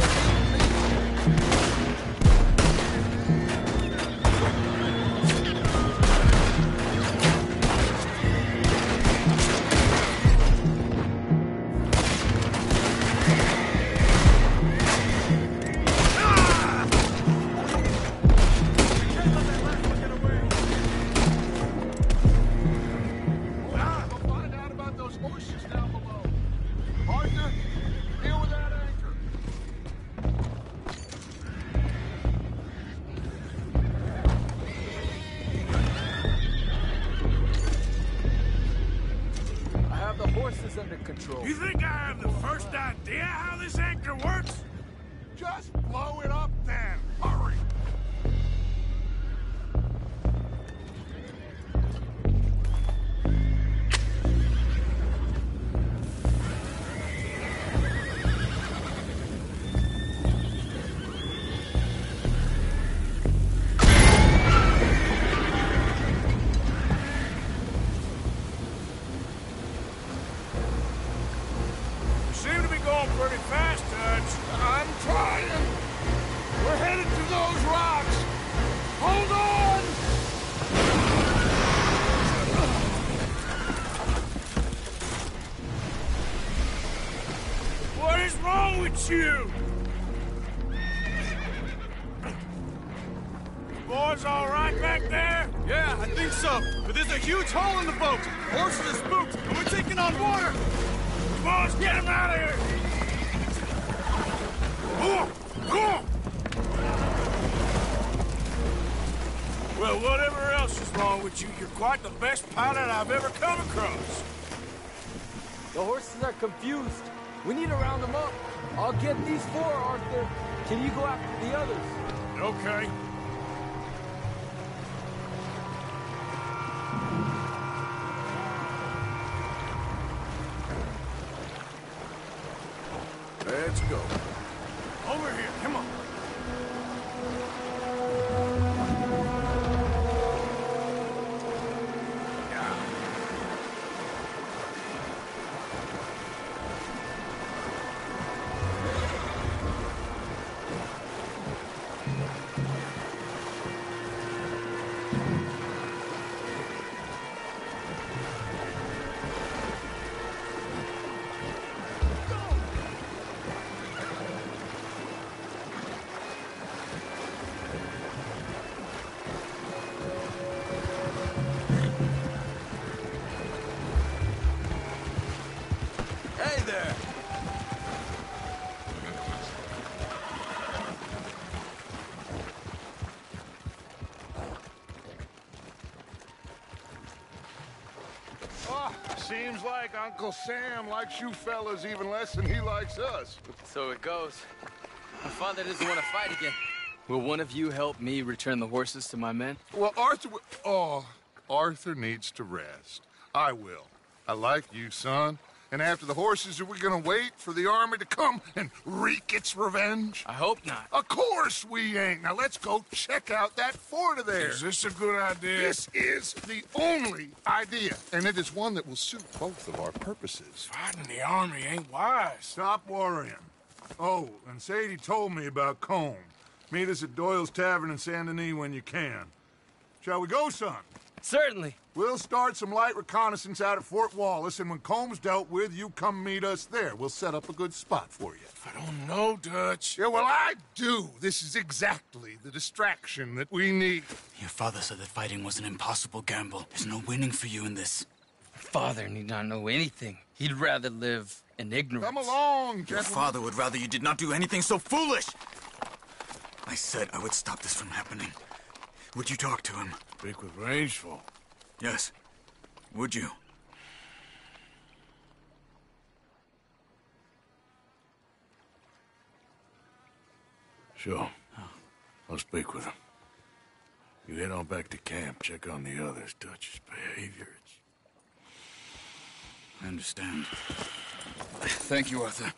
Horses under control. You think I have the first idea how this anchor works? Just blow it up then. Hurry. Pretty fast, Dutch. I'm trying. We're headed to those rocks. Hold on! What is wrong with you? Boys all right back there? Yeah, I think so. But there's a huge hole in the boat. Horses are spooked, and we're taking on water. Boys, get him out of here! Well, whatever else is wrong with you, you're quite the best pilot I've ever come across. The horses are confused. We need to round them up. I'll get these four, Arthur. Can you go after the others? Okay. Let's go. Over here, come on. Seems like Uncle Sam likes you fellas even less than he likes us. So it goes. My father doesn't want to fight again. Will one of you help me return the horses to my men? Well, Arthur needs to rest. I will. I like you, son. And after the horses, are we gonna wait for the army to come and wreak its revenge? I hope not. Of course we ain't. Now let's go check out that fort of theirs. Is this a good idea? This is the only idea, and it is one that will suit both of our purposes. Fighting the army ain't wise. Stop worrying. Oh, and Sadie told me about Combe. Meet us at Doyle's Tavern in Saint Denis when you can. Shall we go, son? Certainly. We'll start some light reconnaissance out at Fort Wallace, and when Combs dealt with, you come meet us there. We'll set up a good spot for you. I don't know, Dutch. Yeah, well, I do. This is exactly the distraction that we need. Your father said that fighting was an impossible gamble. There's no winning for you in this. Father need not know anything. He'd rather live in ignorance. Come along, Your gentlemen. father would rather you did not do anything so foolish. I said I would stop this from happening. Would you talk to him? Speak with Rangeful. Yes. Would you? Sure. I'll speak with him. You head on back to camp, check on the others. Dutch's behavior, I understand. Thank you, Arthur.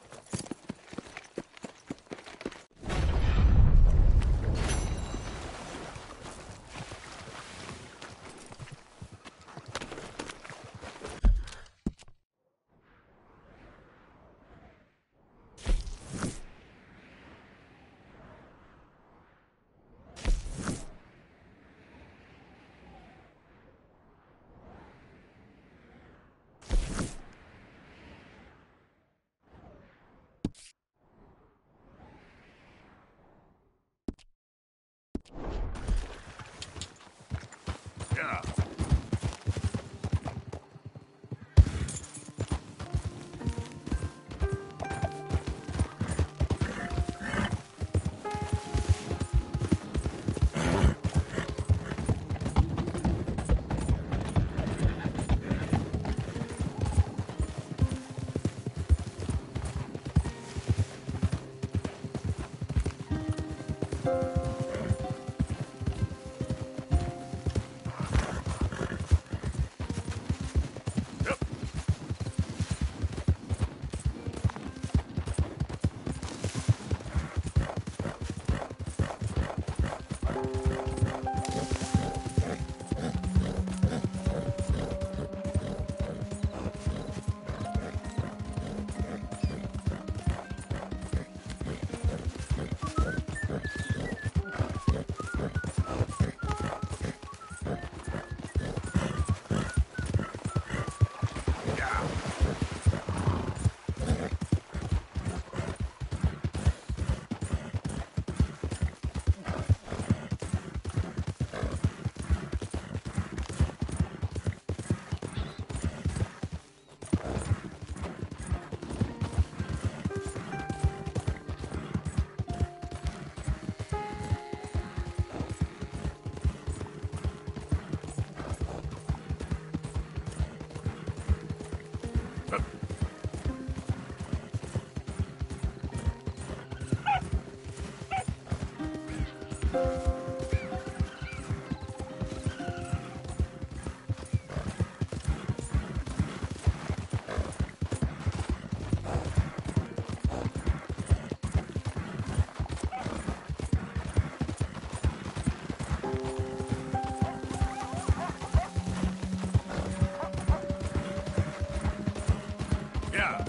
Yeah.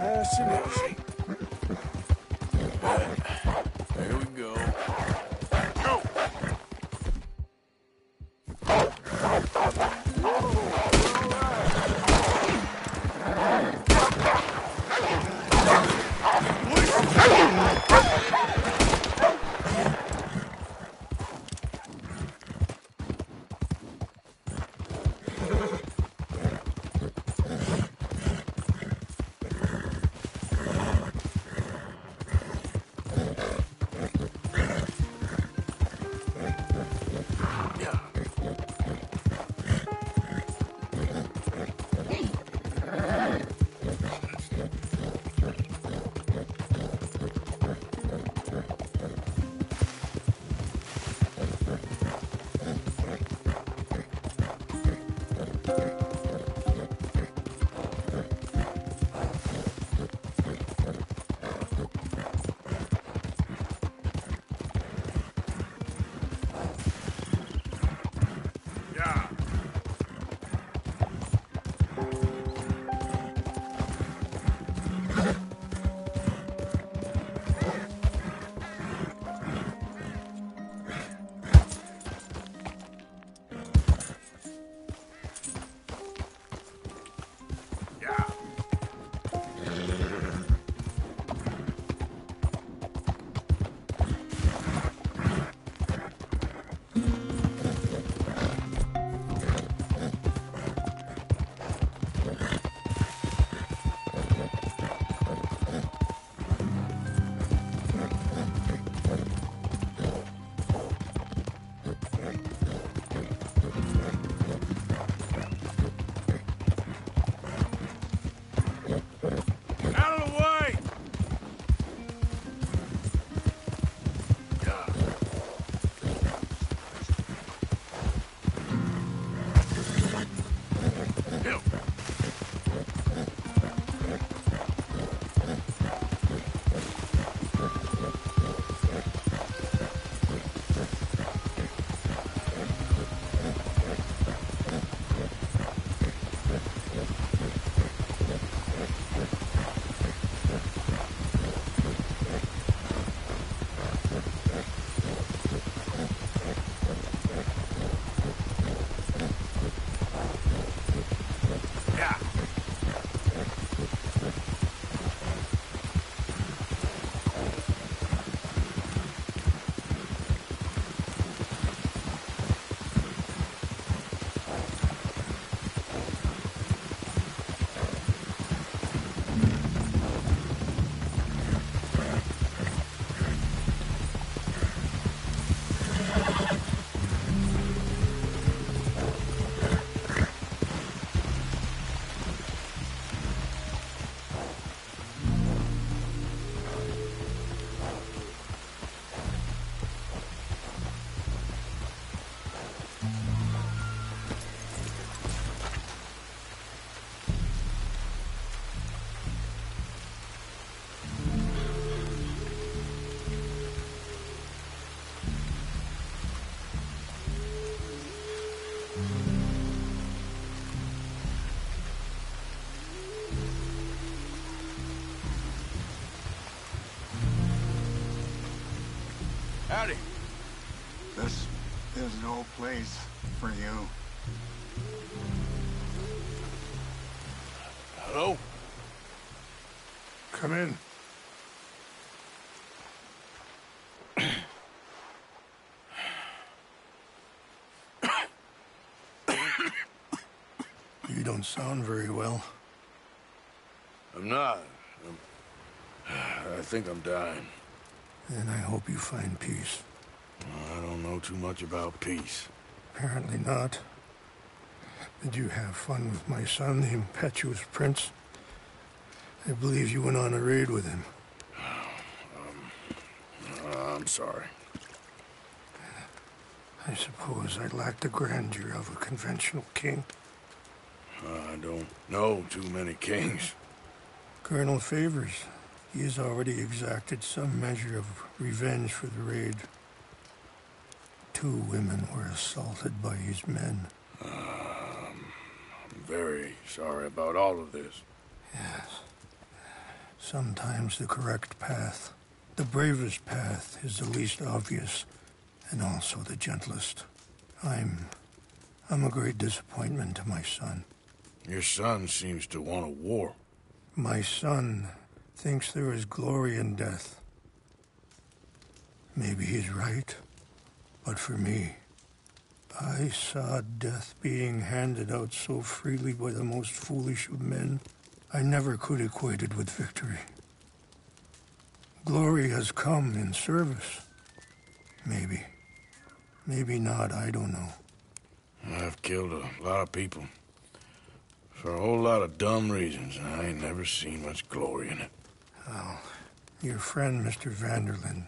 Nice and easy. There we go. Go! Howdy. This is no place for you. Hello? Come in. You don't sound very well. I'm not. I think I'm dying. And I hope you find peace. I don't know too much about peace. Apparently not. Did you have fun with my son, the impetuous prince? I believe you went on a raid with him. I'm sorry. I suppose I lacked the grandeur of a conventional king. I don't know too many kings. Colonel Favors. He has already exacted some measure of revenge for the raid. 2 women were assaulted by his men. I'm very sorry about all of this. Yes. sometimes the correct path. The bravest path is the least obvious, and also the gentlest. I'm a great disappointment to my son. Your son seems to want a war. My son thinks there is glory in death. Maybe he's right, but for me, I saw death being handed out so freely by the most foolish of men, I never could equate it with victory. Glory has come in service. Maybe. Maybe not, I don't know. I've killed a lot of people. For a whole lot of dumb reasons, and I ain't never seen much glory in it. Oh, your friend, Mr. Vanderlyn,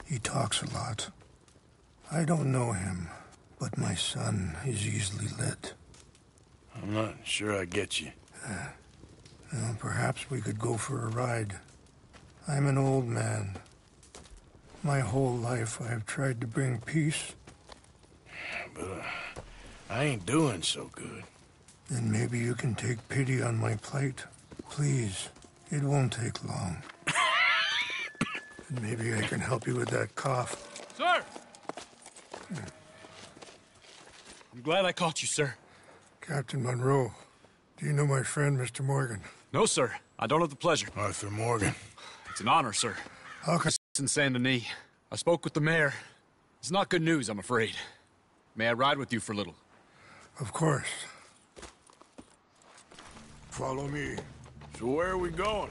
he talks a lot. I don't know him, but my son is easily led. I'm not sure I get you. Well, perhaps we could go for a ride. I'm an old man. My whole life I have tried to bring peace. But I ain't doing so good. Then maybe you can take pity on my plight. Please, it won't take long. And maybe I can help you with that cough. Sir! I'm glad I caught you, sir. Captain Monroe, do you know my friend, Mr. Morgan? No, sir. I don't have the pleasure. Arthur Morgan. It's an honor, sir. How can... In Saint Denis. I spoke with the mayor. It's not good news, I'm afraid. May I ride with you for a little? Of course. Follow me. So where are we going?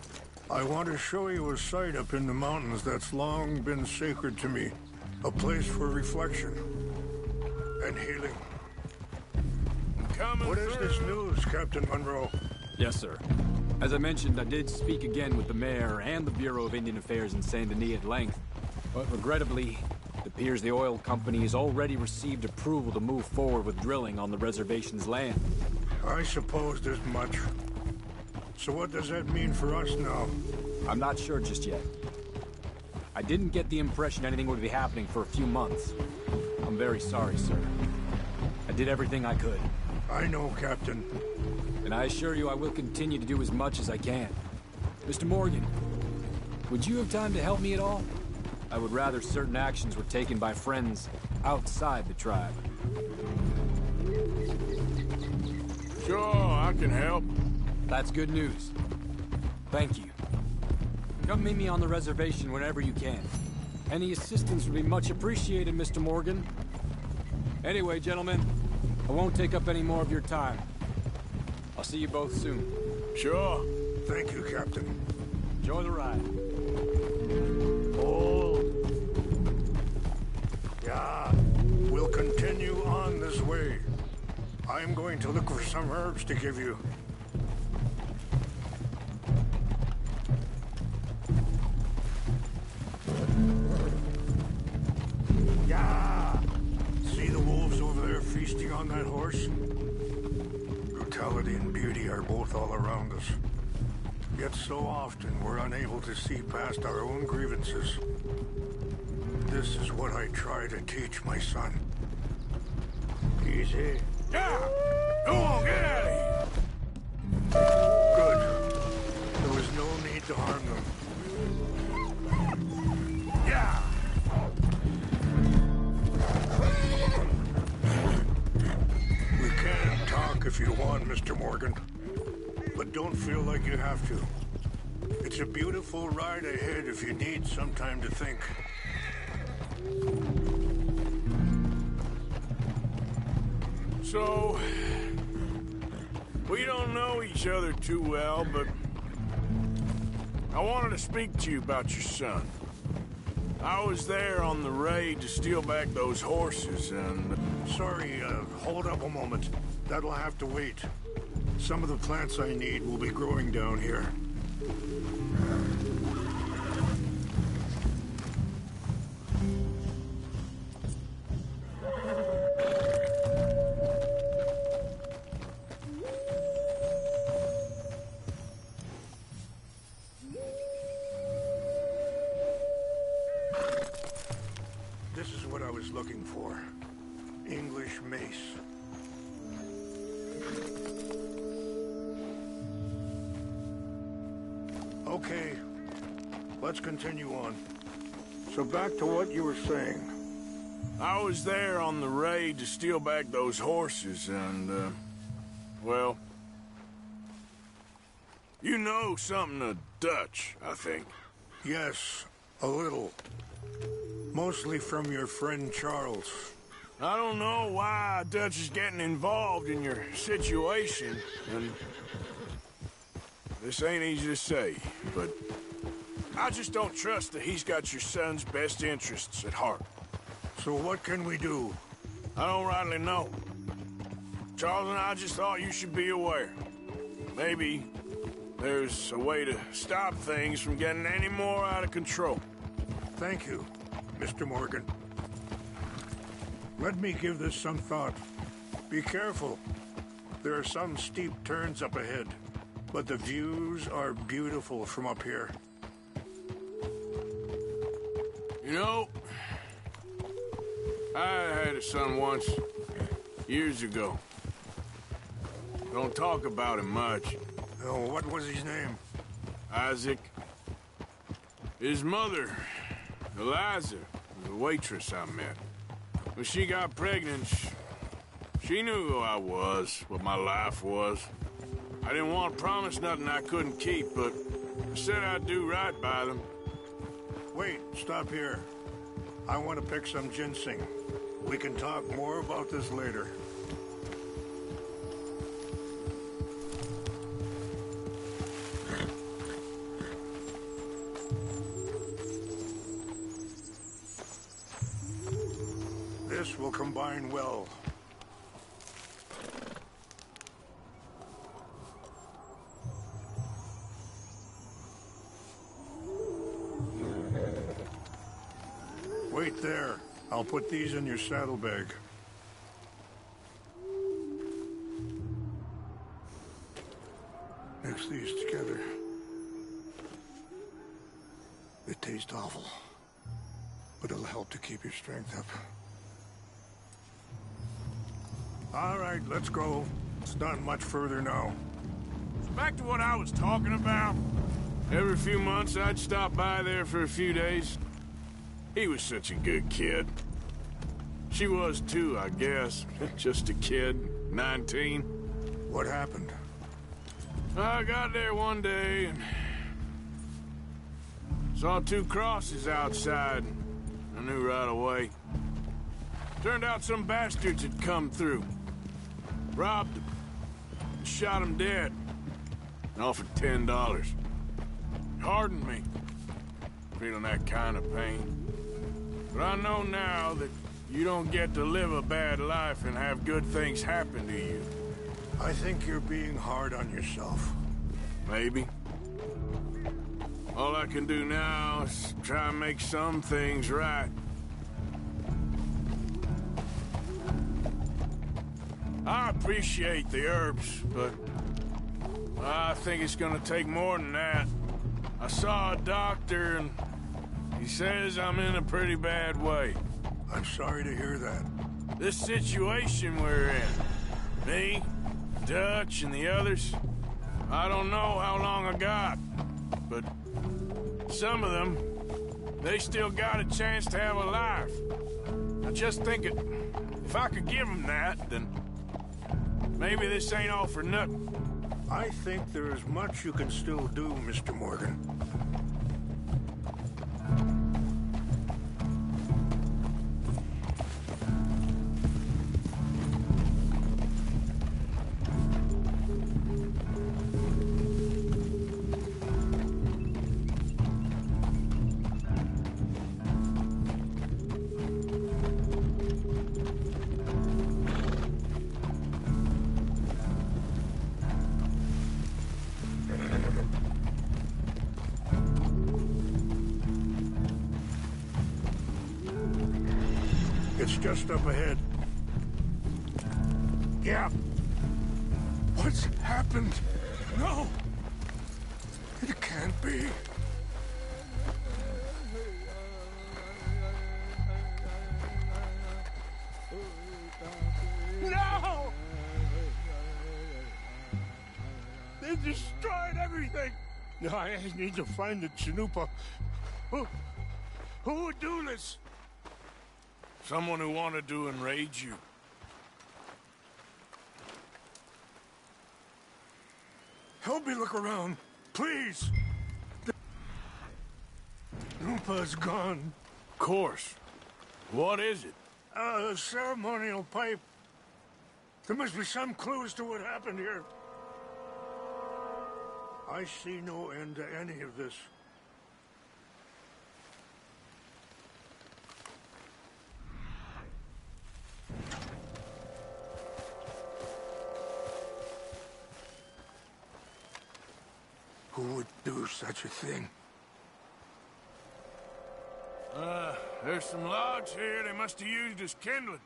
I want to show you a site up in the mountains that's long been sacred to me. A place for reflection and healing. What is this news, Captain Monroe? Yes, sir. As I mentioned, I did speak again with the mayor and the Bureau of Indian Affairs in Saint Denis at length. But regrettably, it appears the oil company has already received approval to move forward with drilling on the reservation's land. I supposed as much. So what does that mean for us now? I'm not sure just yet. I didn't get the impression anything would be happening for a few months. I'm very sorry, sir. I did everything I could. I know, Captain. And I assure you I will continue to do as much as I can. Mr. Morgan, would you have time to help me at all? I would rather certain actions were taken by friends outside the tribe. Sure, I can help. That's good news. Thank you. Come meet me on the reservation whenever you can. Any assistance would be much appreciated, Mr. Morgan. Anyway, gentlemen, I won't take up any more of your time. I'll see you both soon. Sure. Thank you, Captain. Enjoy the ride. Hold. Yeah, we'll continue on this way. I'm going to look for some herbs to give you. Yeah! See the wolves over there feasting on that horse? Brutality and beauty are both all around us. Yet so often we're unable to see past our own grievances. This is what I try to teach my son. Easy. Yeah! Go on, get out of here! Good. There was no need to harm them. Yeah! We can talk if you want, Mr. Morgan. But don't feel like you have to. It's a beautiful ride ahead if you need some time to think. So, we don't know each other too well, but I wanted to speak to you about your son. I was there on the raid to steal back those horses, and... Sorry, hold up a moment. That'll have to wait. Some of the plants I need will be growing down here. This is what I was looking for. English mace. Okay, let's continue on. So back to what you were saying. I was there on the raid to steal back those horses, and, well... You know something of Dutch, I think. Yes, a little. Mostly from your friend Charles. I don't know why Dutch is getting involved in your situation, and... This ain't easy to say, but... I just don't trust that he's got your son's best interests at heart. So what can we do? I don't rightly know. Charles and I just thought you should be aware. Maybe there's a way to stop things from getting any more out of control. Thank you, Mr. Morgan. Let me give this some thought. Be careful. There are some steep turns up ahead, but the views are beautiful from up here. You know, I had a son once, years ago. Don't talk about him much. Oh, what was his name? Isaac. His mother, Eliza, was a waitress I met. When she got pregnant, she knew who I was, what my life was. I didn't want to promise nothing I couldn't keep, but I said I'd do right by them. Wait, stop here. I want to pick some ginseng. We can talk more about this later. This will combine well. Wait there. I'll put these in your saddlebag. Mix these together. They taste awful, but it'll help to keep your strength up. All right, let's go. It's not much further now. Back to what I was talking about. Every few months, I'd stop by there for a few days. He was such a good kid. She was too, I guess. Just a kid, 19. What happened? I got there one day and saw 2 crosses outside. I knew right away. Turned out some bastards had come through. Robbed him. Shot him dead. And offered $10. Hardened me. Feeling that kind of pain. But I know now that you don't get to live a bad life and have good things happen to you. I think you're being hard on yourself. Maybe. All I can do now is try and make some things right. I appreciate the herbs, but I think it's gonna take more than that. I saw a doctor and he says I'm in a pretty bad way. I'm sorry to hear that. This situation we're in, me, Dutch, and the others, I don't know how long I got, but some of them, they still got a chance to have a life. I just think if I could give them that, then maybe this ain't all for nothing. I think there is much you can still do, Mr. Morgan. It's just up ahead. Yeah. What's happened? No! It can't be. No! They destroyed everything! I need to find the Chanupa. Who would do this? Someone who wanted to enrage you. Help me look around, please. The Chanupa's gone. Of course. What is it? A ceremonial pipe. There must be some clues to what happened here. I see no end to any of this. Who would do such a thing? There's some logs here they must have used as kindling.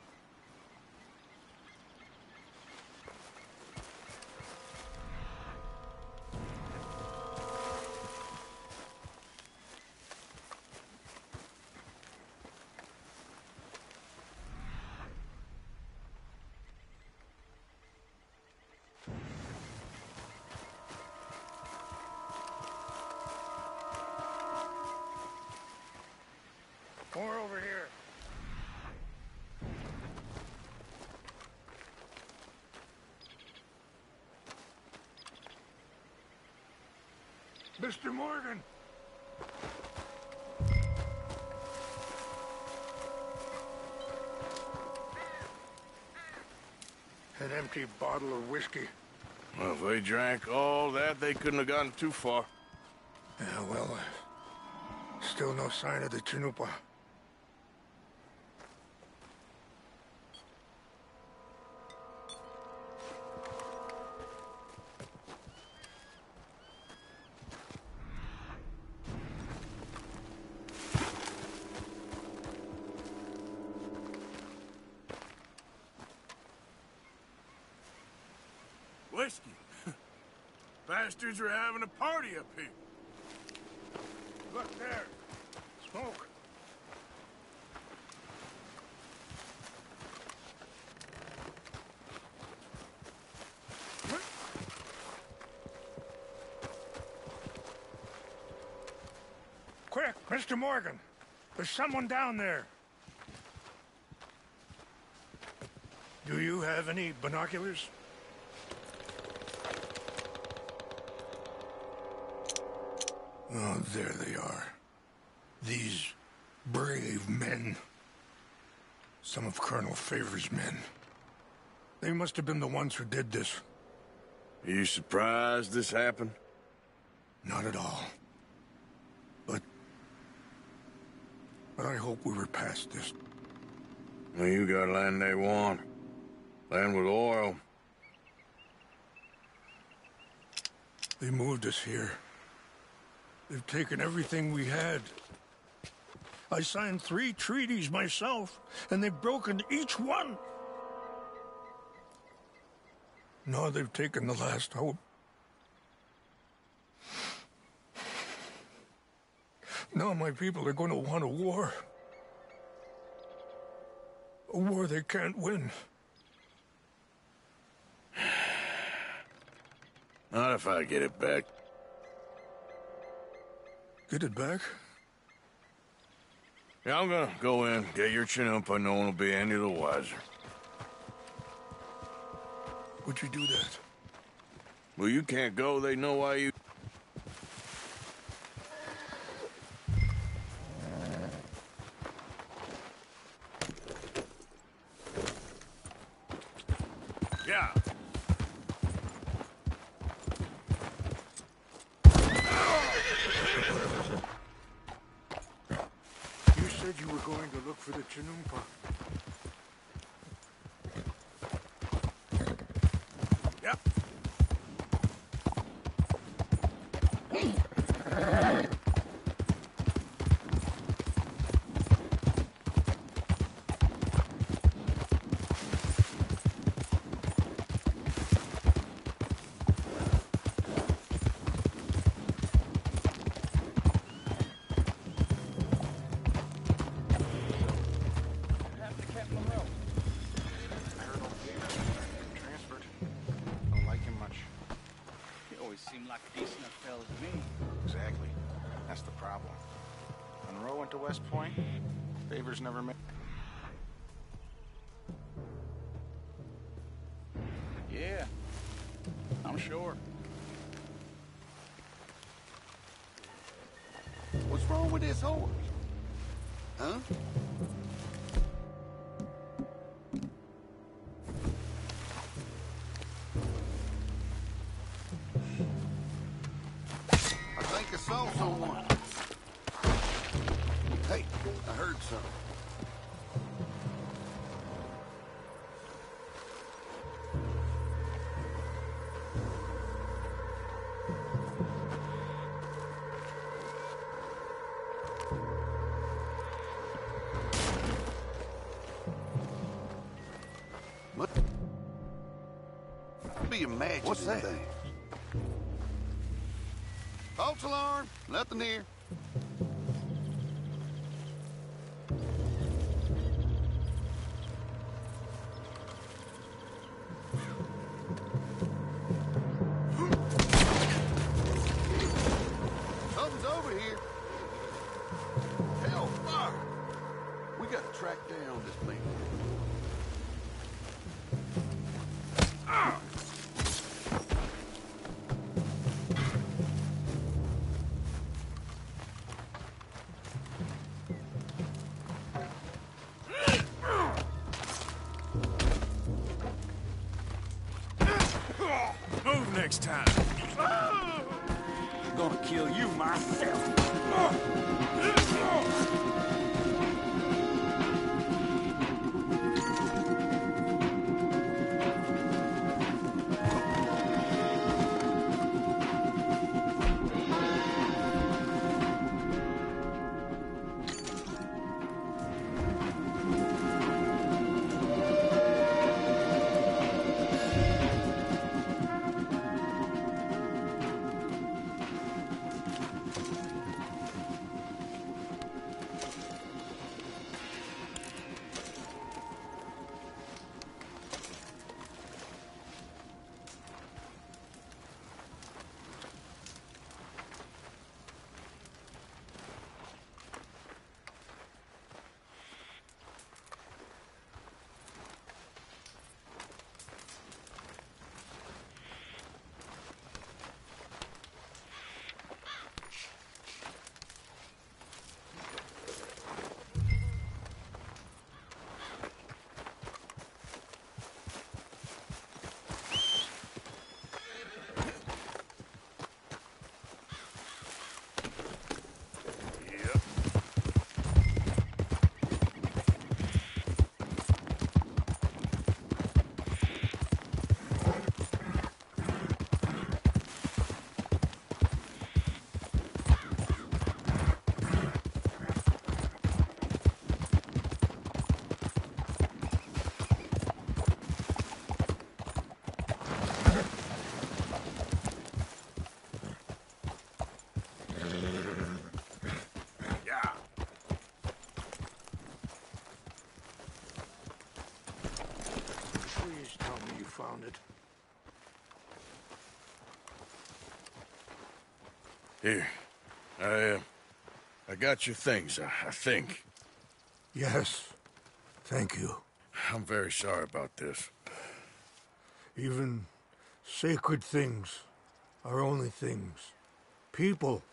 More over here. Mr. Morgan! An empty bottle of whiskey. Well, if they drank all that, they couldn't have gotten too far. Yeah, well, still no sign of the Chanupa. Whiskey. Bastards are having a party up here. Look there. Smoke. Quick, Mr. Morgan. There's someone down there. Do you have any binoculars? Oh, there they are. These brave men. Some of Colonel Favor's men. They must have been the ones who did this. Are you surprised this happened? Not at all. But I hope we were past this. Well, you got land they want. Land with oil. They moved us here. They've taken everything we had. I signed 3 treaties myself, and they've broken each one. Now they've taken the last hope. Now my people are going to want a war. A war they can't win. Not if I get it back. Get it back? Yeah, I'm gonna go in, get your Chanupa, no one will be any the wiser. Would you do that? Well, you can't go, they know why you... Yeah. You said you were going to look for the Chanupa. Yep. That's the problem. Monroe went to West Point. Favors never made. Yeah, I'm sure. What's wrong with this horse? Huh? I think I saw someone. Hey, I heard something. What? Be imagining. What's that? False alarm. Nothing here. Something's over here. Hell, fire. We gotta track down this man. Move next time. I'm gonna kill you myself. Please tell me you found it. Here. I got your things, I think. Yes. Thank you. I'm very sorry about this. Even sacred things are only things. People,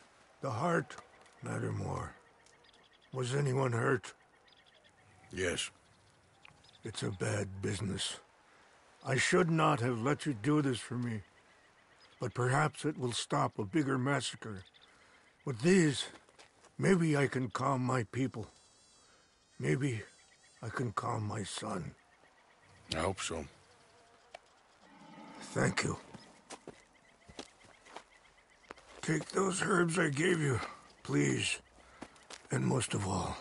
the heart, matter more. Was anyone hurt? Yes. It's a bad business. I should not have let you do this for me. But perhaps it will stop a bigger massacre. With these, maybe I can calm my people. Maybe I can calm my son. I hope so. Thank you. Take those herbs I gave you, please. And most of all,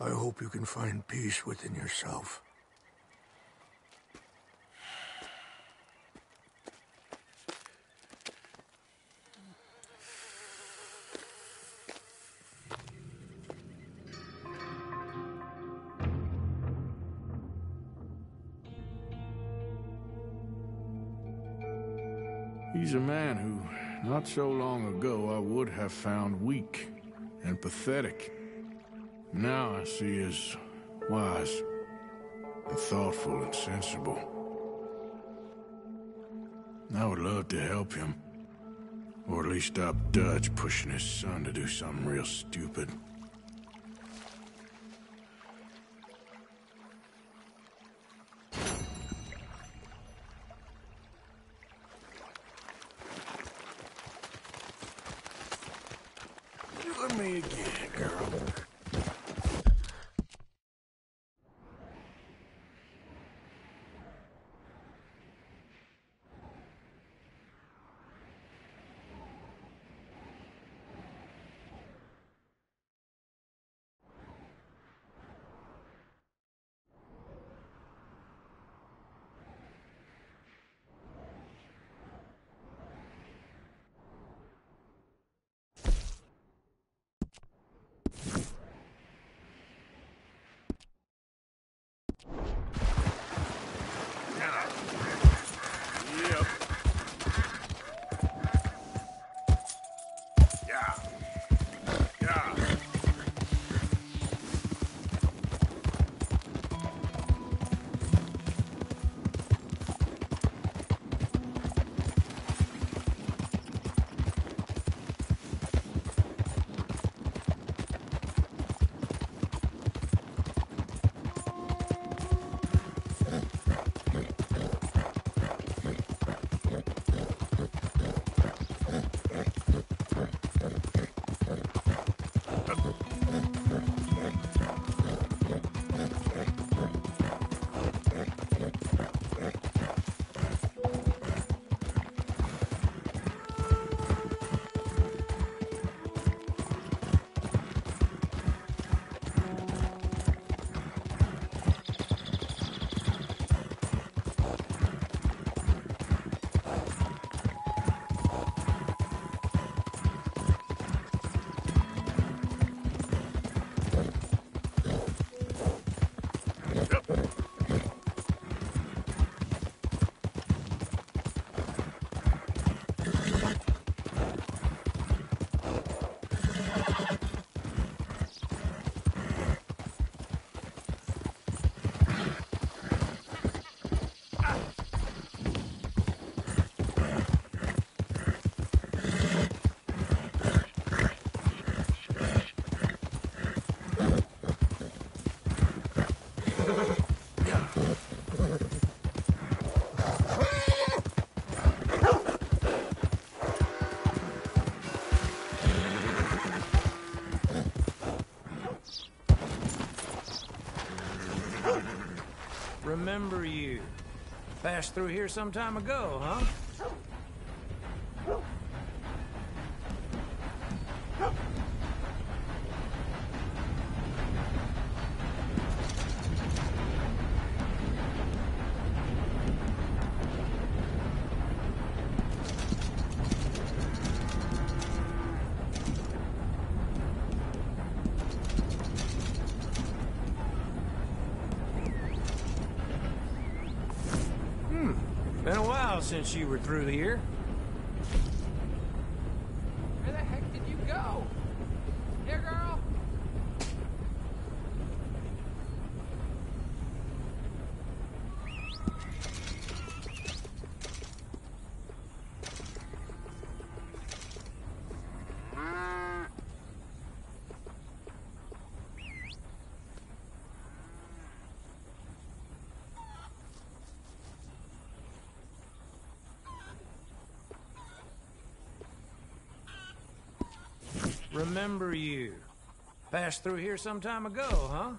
I hope you can find peace within yourself. He's a man who, not so long ago, I would would have found weak and pathetic. Now I see as wise and thoughtful and sensible. I would love to help him, or at least stop Dutch pushing his son to do something real stupid. Look at me again, girl. Remember you. Passed through here some time ago, huh? Been a while since you were through here. Where the heck did you go? Here, girl. Remember you. Passed through here some time ago, huh?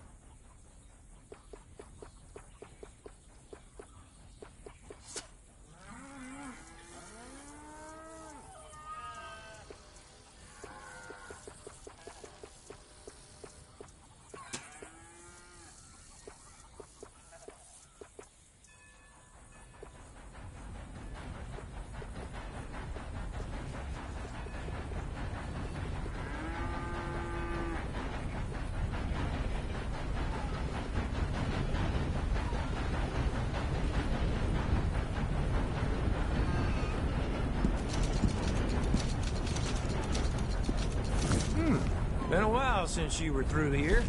Been a while since you were through here.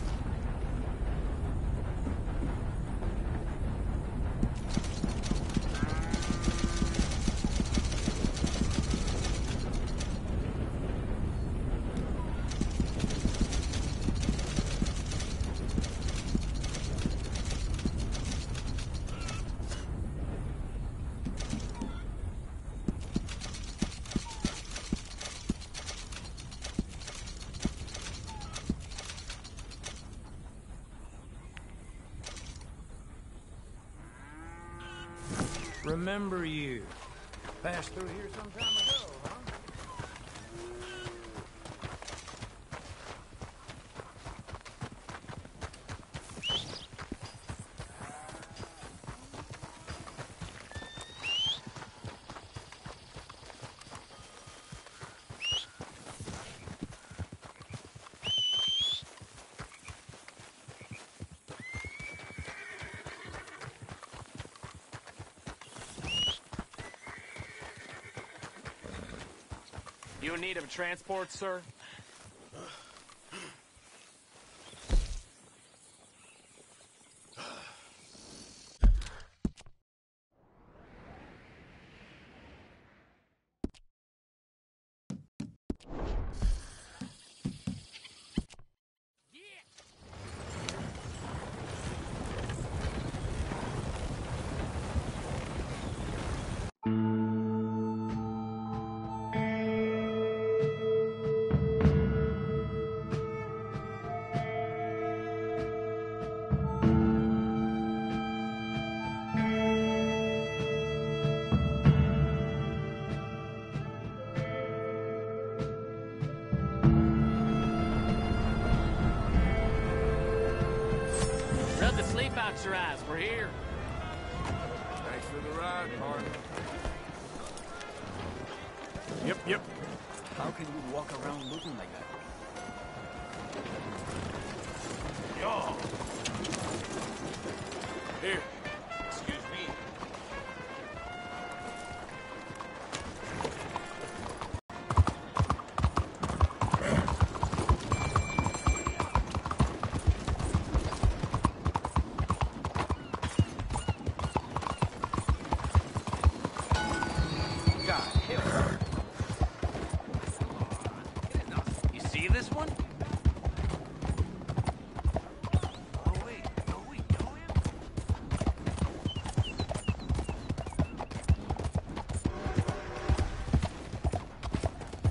Remember you. Passed through here some time ago, huh? You in need of transport, sir? Rub the sleep out your eyes. We're here. Thanks for the ride, partner. Yep. How can you walk around looking like that? Yo! Here. Excuse me. You see this one?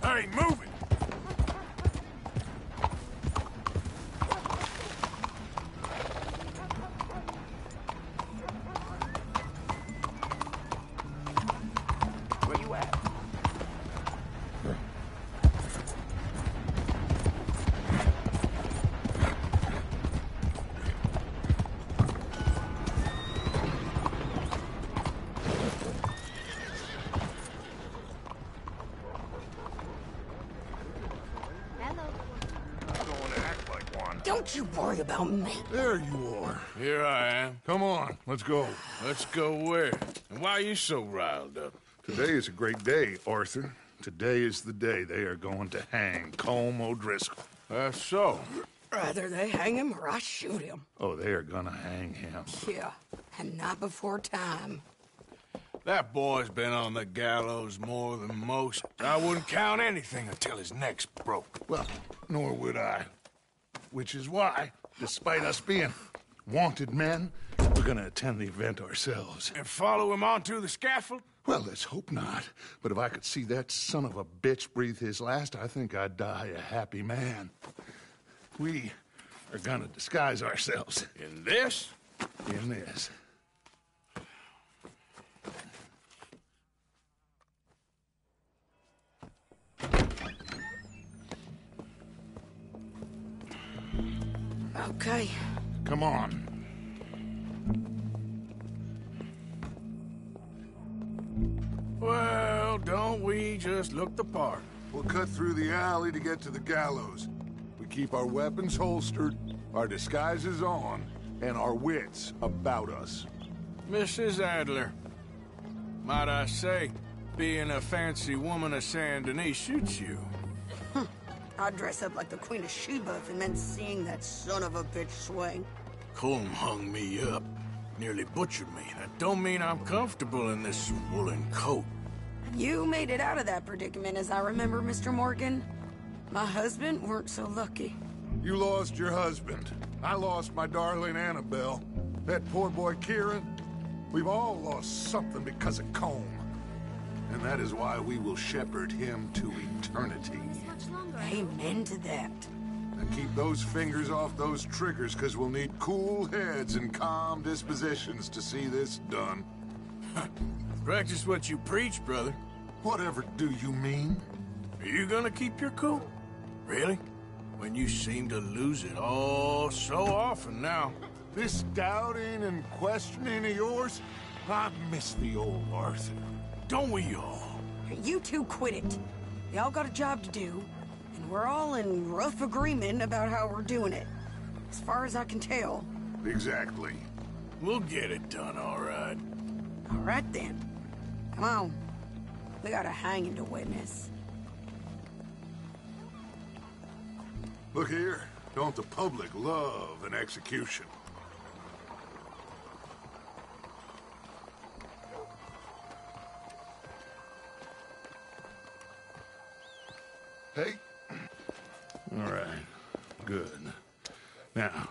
Hey, move it! Where you at? Don't you worry about me. There you are. Here I am. Come on, let's go. Let's go where? And why are you so riled up? Today is a great day, Arthur. Today is the day they are going to hang Colm O'Driscoll. That's so. Rather they hang him or I shoot him. Oh, they are gonna hang him. Yeah, and not before time. That boy's been on the gallows more than most. I wouldn't count anything until his neck's broke. Well, nor would I. Which is why, despite us being wanted men, we're gonna attend the event ourselves. And follow him onto the scaffold? Well, let's hope not. But if I could see that son of a bitch breathe his last, I think I'd die a happy man. We are gonna disguise ourselves. In this? In this. Okay. Come on. Well, don't we just look the part? We'll cut through the alley to get to the gallows. We keep our weapons holstered, our disguises on, and our wits about us. Mrs. Adler, might I say, being a fancy woman of Saint Denis suits you. I'd dress up like the Queen of Sheba if it meant seeing that son of a bitch swing. Colm hung me up. Nearly butchered me. That don't mean I'm comfortable in this woolen coat. You made it out of that predicament, as I remember, Mr. Morgan. My husband weren't so lucky. You lost your husband. I lost my darling Annabelle. That poor boy Kieran. We've all lost something because of Colm. And that is why we will shepherd him to eternity. Amen to that. And keep those fingers off those triggers, because we'll need cool heads and calm dispositions to see this done. Practice what you preach, brother. Whatever do you mean? Are you gonna keep your cool? Really? When you seem to lose it all so often now. This doubting and questioning of yours, I miss the old Arthur. Don't we all? You two quit it. Y'all got a job to do, and we're all in rough agreement about how we're doing it. As far as I can tell. Exactly. We'll get it done, all right. All right, then. Come on. We got a hanging to witness. Look here. Don't the public love an execution? Hey? All right. Good. Now,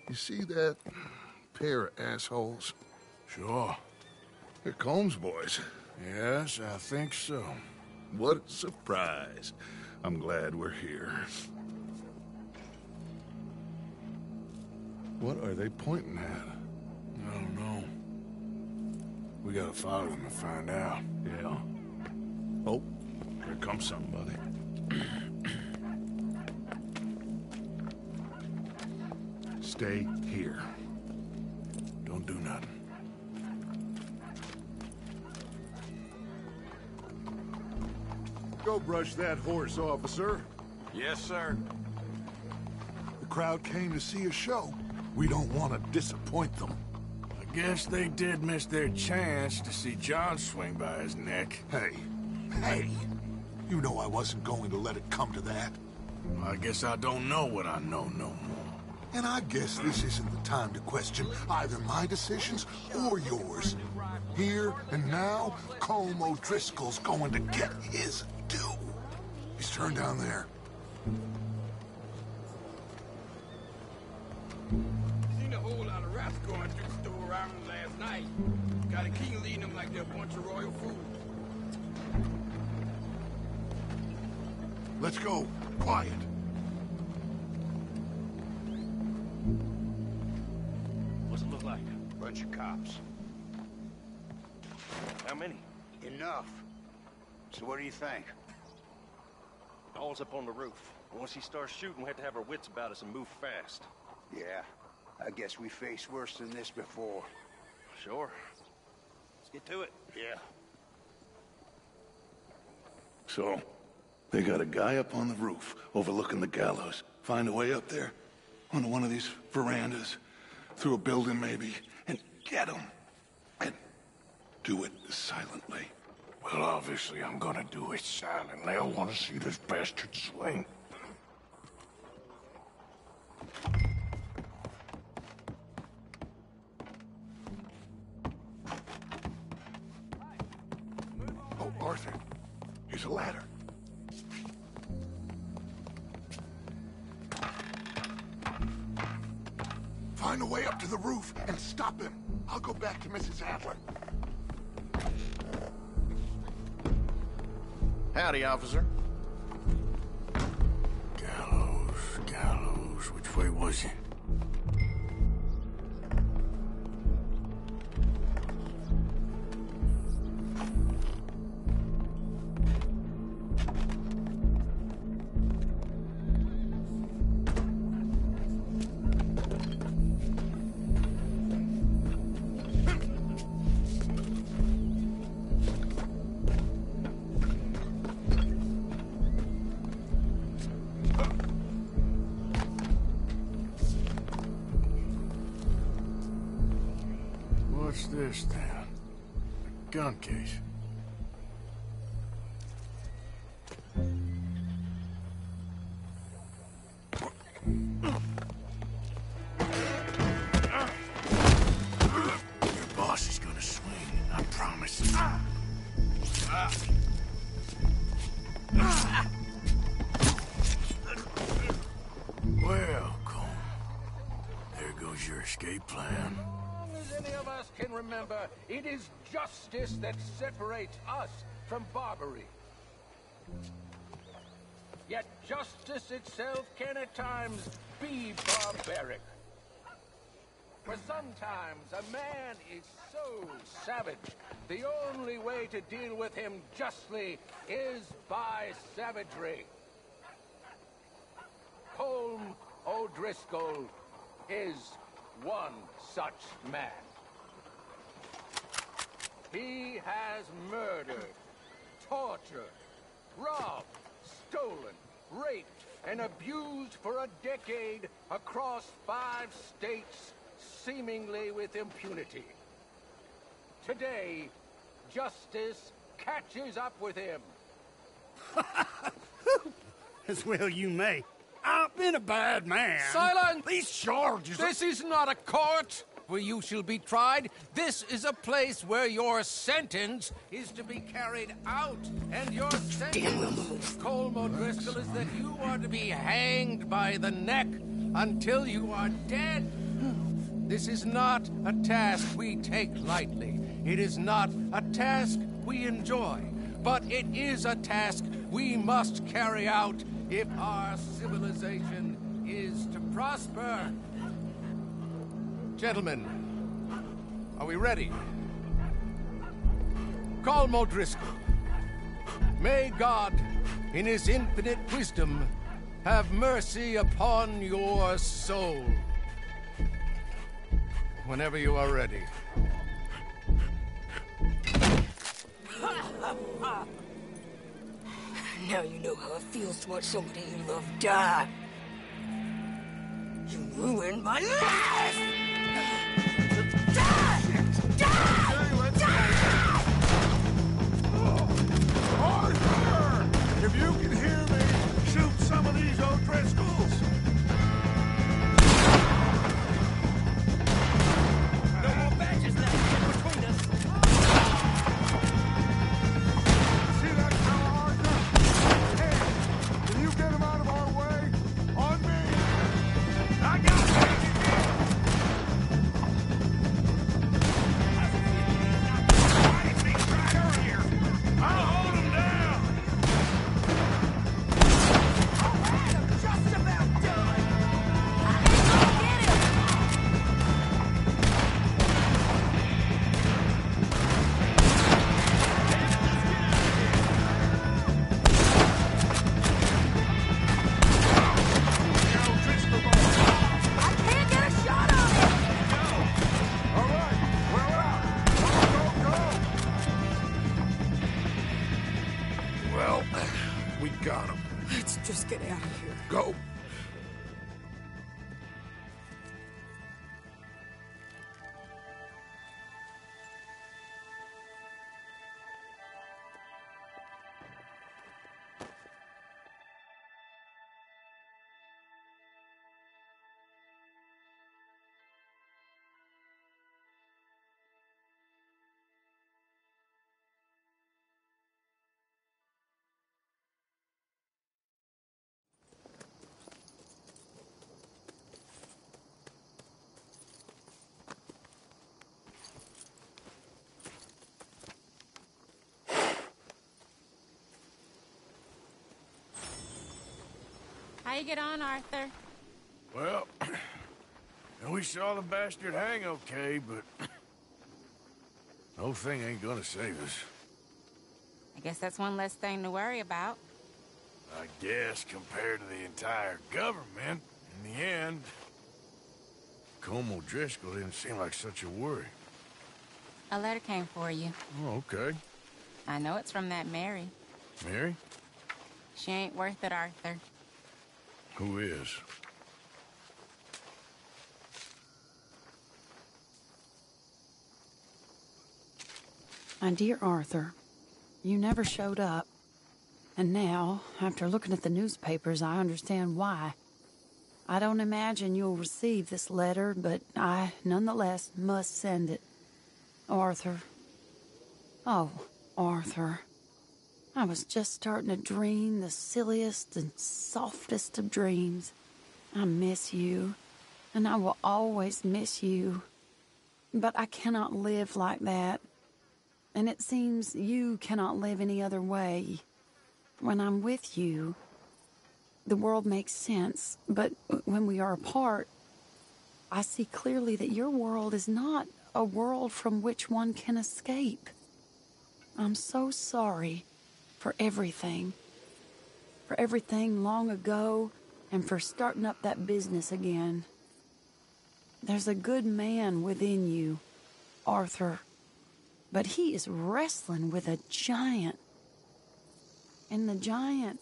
you see that pair of assholes? Sure. They're Colm's boys. Yes, I think so. What a surprise. I'm glad we're here. What are they pointing at? I don't know. We gotta follow them and find out. Yeah. Oh, here comes somebody. Stay here. Don't do nothing. Go brush that horse, officer. Yes, sir. The crowd came to see a show. We don't want to disappoint them. I guess they did miss their chance to see John swing by his neck. Hey, you know I wasn't going to let it come to that. I guess I don't know what I know no more. And I guess this isn't the time to question either my decisions or yours. Here and now, Colm O'Driscoll's going to get his due. He's turned down there. Seen a whole lot of rats going through the store around last night. Got a king leading them like they're a bunch of royal fools. Let's go. Quiet. What's it look like? Bunch of cops. How many? Enough. So what do you think? All's up on the roof. Once he starts shooting, we have to have our wits about us and move fast. Yeah, I guess we faced worse than this before. Sure. Let's get to it. Yeah. So, they got a guy up on the roof overlooking the gallows. Find a way up there, onto one of these verandas, through a building maybe, and get him. And do it silently. Well, obviously I'm gonna do it silently. I want to see this bastard swing. Oh, Arthur, here's a ladder. Find a way up to the roof and stop him. I'll go back to Mrs. Adler. Howdy, officer. Gallows. Which way was it? What's this, then? A gun case. escape plan. As any of us can remember, it is justice that separates us from Barbary. Yet justice itself can at times be barbaric. For sometimes a man is so savage, the only way to deal with him justly is by savagery. Colm O'Driscoll is one such man. He has murdered, tortured, robbed, stolen, raped, and abused for a decade across 5 states, seemingly with impunity. Today, justice catches up with him. As well you may. I've been a bad man. Silence! These charges... This is not a court where you shall be tried. This is a place where your sentence is to be carried out. And your sentence, Colm O'Driscoll, is that you are to be hanged by the neck until you are dead. This is not a task we take lightly. It is not a task we enjoy. But it is a task we must carry out if our civilization is to prosper. Gentlemen, are we ready? Colm O'Driscoll, may God, in his infinite wisdom, have mercy upon your soul. Whenever you are ready. Now you know how it feels to watch somebody you love die. You ruined my life! Die! Die! Die! Arthur! If you can hear me, shoot some of these O'Driscolls! No more badges left between us. See that fellow, Arthur? Hey, can you get him out of our way? On me! I got it! I'll hold him down! Just about done! Get him! I can't get a shot on him! All right, we're out! Go, go, go! Well, we got him. Let's just get out of here. Go! How you get on, Arthur? Well, we saw the bastard hang okay, but no thing ain't gonna save us. I guess that's one less thing to worry about. I guess compared to the entire government, in the end, Colm O'Driscoll didn't seem like such a worry. A letter came for you. Oh, okay. I know it's from that Mary. Mary? She ain't worth it, Arthur. Who is? My dear Arthur, you never showed up. And now, after looking at the newspapers, I understand why. I don't imagine you'll receive this letter, but I, nonetheless, must send it. Arthur. Oh, Arthur. I was just starting to dream the silliest and softest of dreams. I miss you. And I will always miss you. But I cannot live like that. And it seems you cannot live any other way. When I'm with you, the world makes sense. But when we are apart, I see clearly that your world is not a world from which one can escape. I'm so sorry for everything. For everything long ago, and for starting up that business again. There's a good man within you, Arthur, but he is wrestling with a giant. And the giant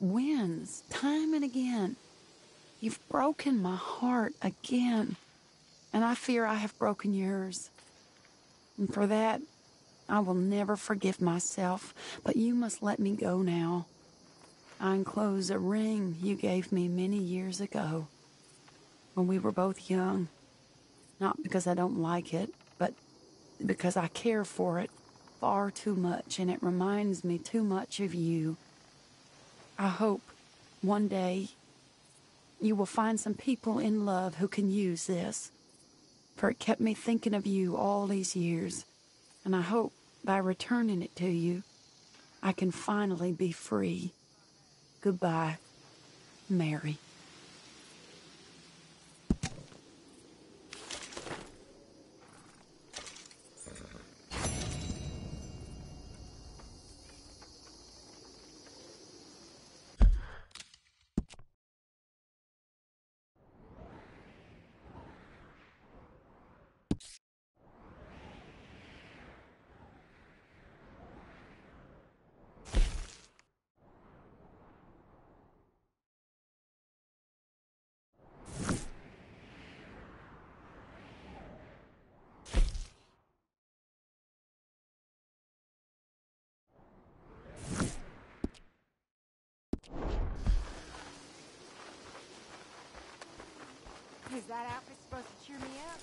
wins time and again. You've broken my heart again, and I fear I have broken yours. And for that, I will never forgive myself, but you must let me go now. I enclose a ring you gave me many years ago, when we were both young. Not because I don't like it, but because I care for it far too much, and it reminds me too much of you. I hope one day you will find some people in love who can use this, for it kept me thinking of you all these years, and I hope by returning it to you, I can finally be free. Goodbye, Mary. Is that outfit supposed to cheer me up?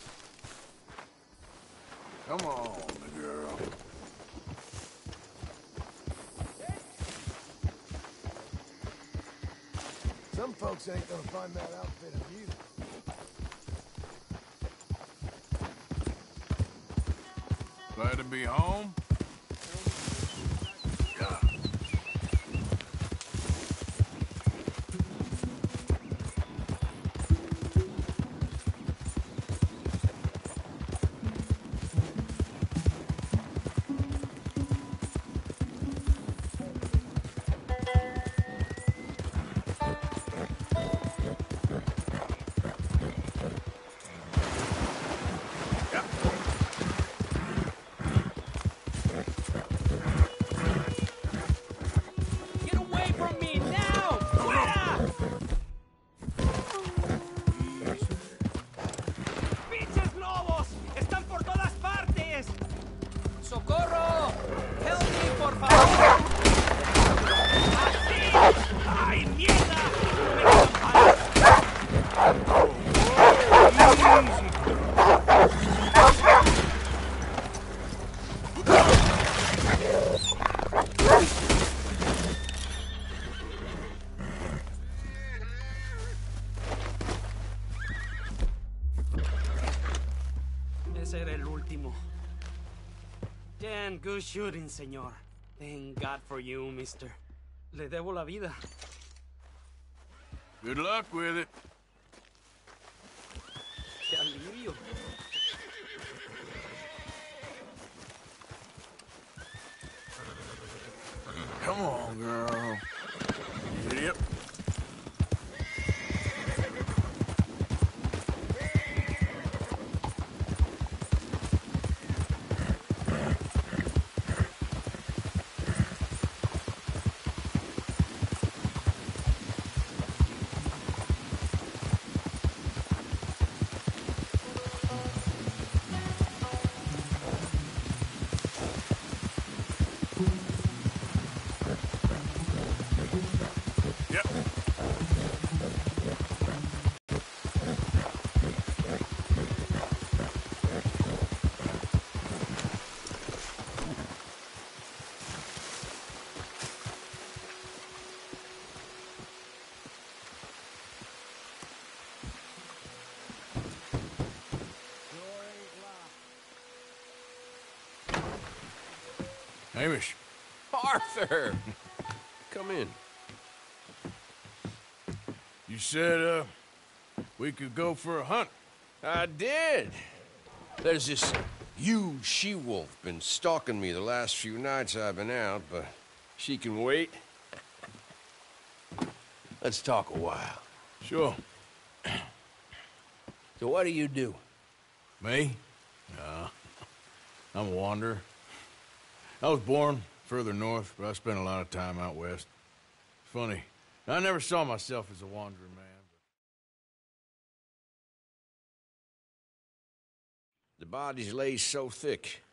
Come on, girl. Some folks ain't gonna find that outfit amusing. Glad to be home? Yeah. Good shooting, señor. Thank God for you, mister. Le debo la vida. Good luck with it. Qué alivio. Come on, girl. Yep. Hamish. Arthur! Come in. You said, we could go for a hunt. I did. There's this huge she-wolf been stalking me the last few nights I've been out, but she can wait. Let's talk a while. Sure. So what do you do? Me? No. I'm a wanderer. I was born further north, but I spent a lot of time out west. Funny. I never saw myself as a wandering man. The bodies lay so thick,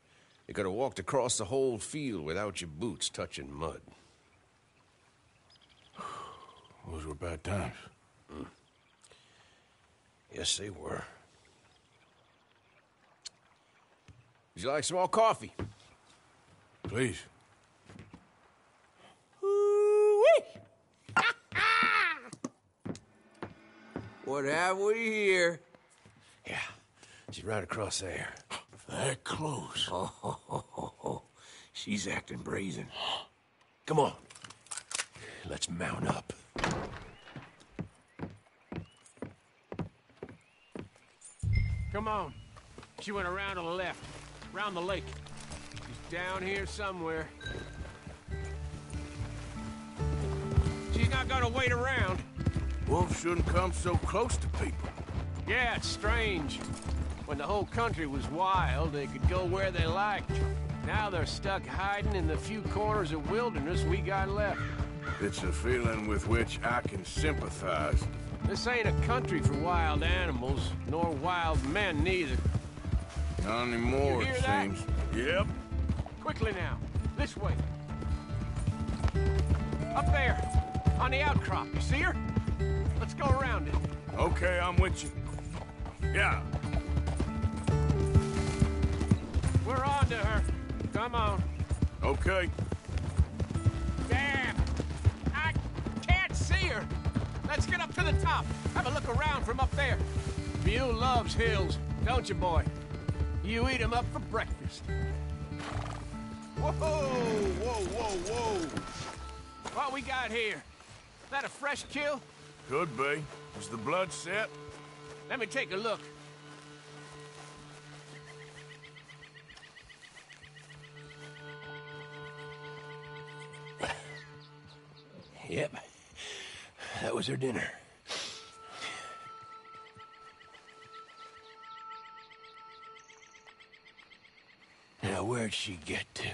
you could have walked across the whole field without your boots touching mud. Those were bad times. Yes, they were. Would you like some more coffee? Please. What have we here? Yeah, she's right across there. That close. Oh, she's acting brazen. Come on. Let's mount up. Come on. She went around to the left, round the lake. She's down here somewhere. She's not gonna wait around. Wolves shouldn't come so close to people. Yeah, it's strange. When the whole country was wild, they could go where they liked. Now they're stuck hiding in the few corners of wilderness we got left. It's a feeling with which I can sympathize. This ain't a country for wild animals, nor wild men neither. Not anymore, You hear it that? seems. Yep. Quickly now, this way. Up there, on the outcrop, you see her? Let's go around it. Okay, I'm with you. Yeah. We're on to her. Come on. Okay. Damn! I can't see her! Let's get up to the top. Have a look around from up there. You loves hills, don't you, boy? You eat 'em up for breakfast. Whoa, whoa, whoa, whoa. What we got here? That a fresh kill? Could be. Is the blood set? Let me take a look. Yep. That was her dinner. Now, where'd she get to?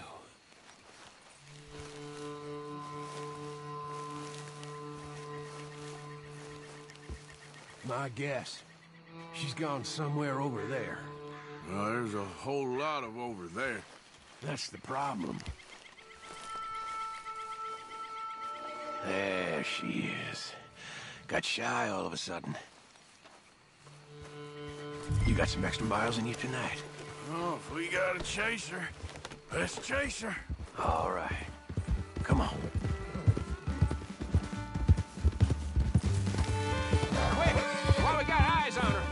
My guess. She's gone somewhere over there. Well, there's a whole lot of over there. That's the problem. There she is. Got shy all of a sudden. You got some extra miles in you tonight? Oh, if we gotta chase her, let's chase her. All right. Come on. Quick! While we got eyes on her.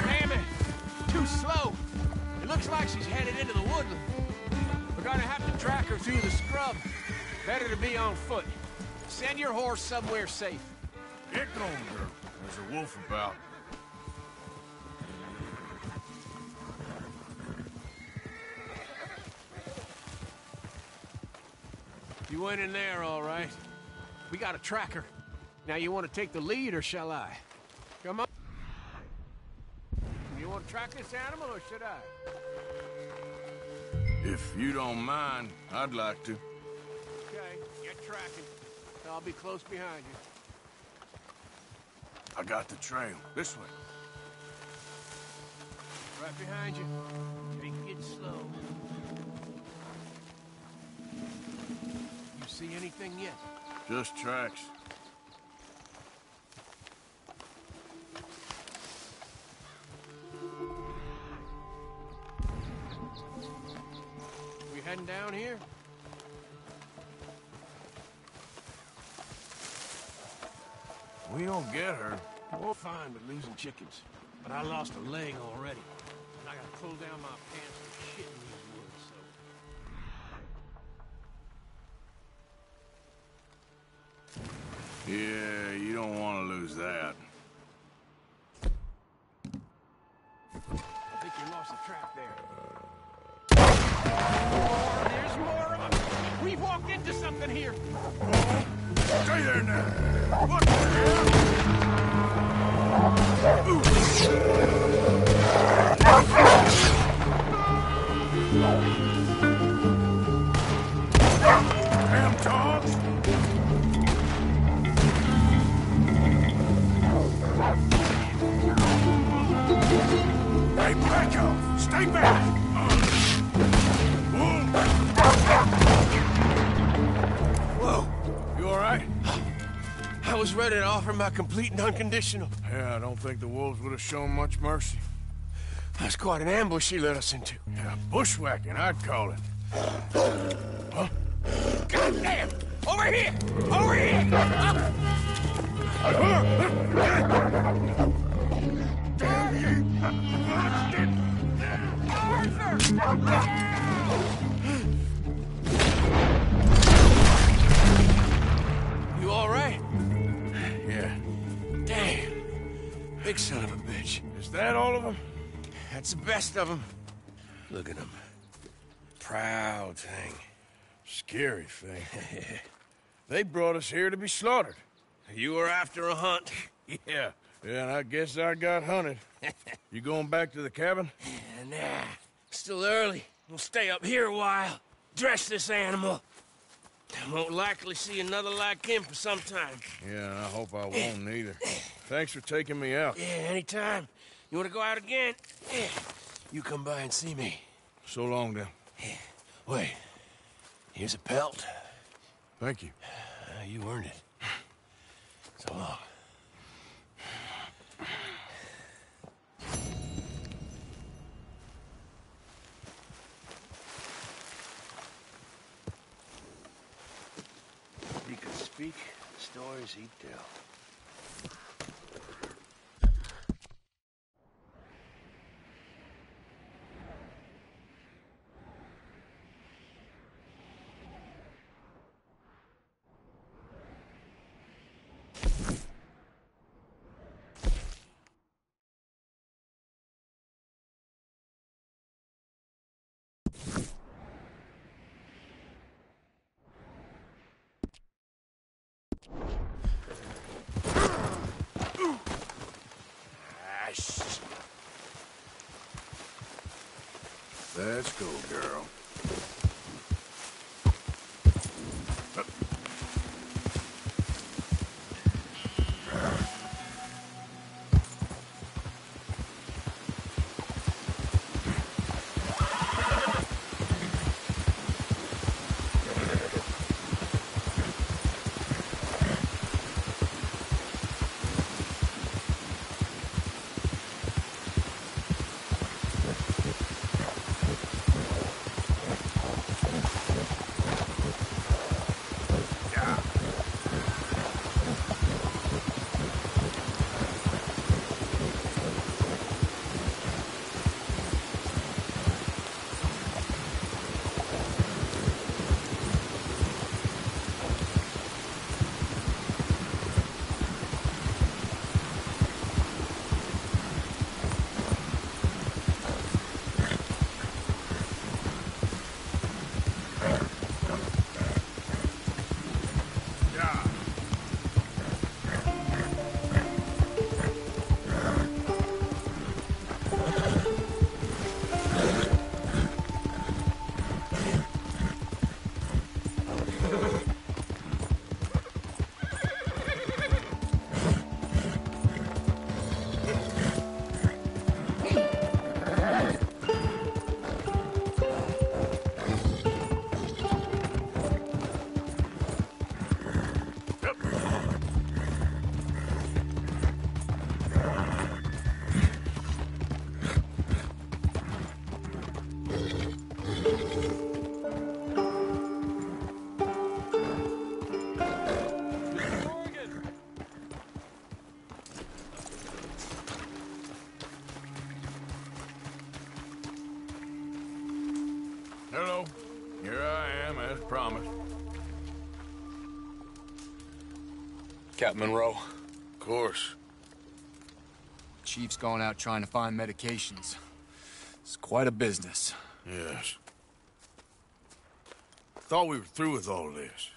Damn it! Too slow. It looks like she's headed into the woodland. We're gonna have to track her through the scrub. Better to be on foot. Send your horse somewhere safe. Get going, girl. There's a wolf about. You went in there, all right. We got a tracker. Now, you want to take the lead, or shall I? Come on. You want to track this animal, or should I? If you don't mind, I'd like to. Okay, get tracking. I'll be close behind you. I got the trail. This way. Right behind you. Take it slow. You see anything yet? Just tracks. We heading down here? We don't get her. We're fine with losing chickens, but I lost a leg already. And I gotta pull down my pants for shit in these woods, so... Yeah, you don't want to lose that. I think you lost the track there. There's more of them! We've walked into something here! Stay there now! What the hell? Damn dogs! Hey, back up! Stay back! Whoa, you all right? I was ready to offer my complete and unconditional. Yeah, I don't think the wolves would have shown much mercy. That's quite an ambush he led us into. Yeah, bushwhacking, I'd call it. Huh? Goddamn! Over here! Over here! Damn you all right? Yeah. Damn. Big son of a bitch. Is that all of them? That's the best of them. Look at them. Proud thing. Scary thing. They brought us here to be slaughtered. You were after a hunt. Yeah, and I guess I got hunted. You going back to the cabin? Nah, still early. We'll stay up here a while. Dress this animal. I won't likely see another like him for some time. Yeah, and I hope I won't neither. Thanks for taking me out. Yeah, anytime. You want to go out again? Yeah. You come by and see me. So long, then. Wait. Here's a pelt. Thank you. You earned it. So long. He could speak the stories he'd tell. Let's go, girl. Hello. Here I am, as promised. Captain Monroe. Of course. Chief's gone out trying to find medications. It's quite a business. Yes. Thought we were through with all this.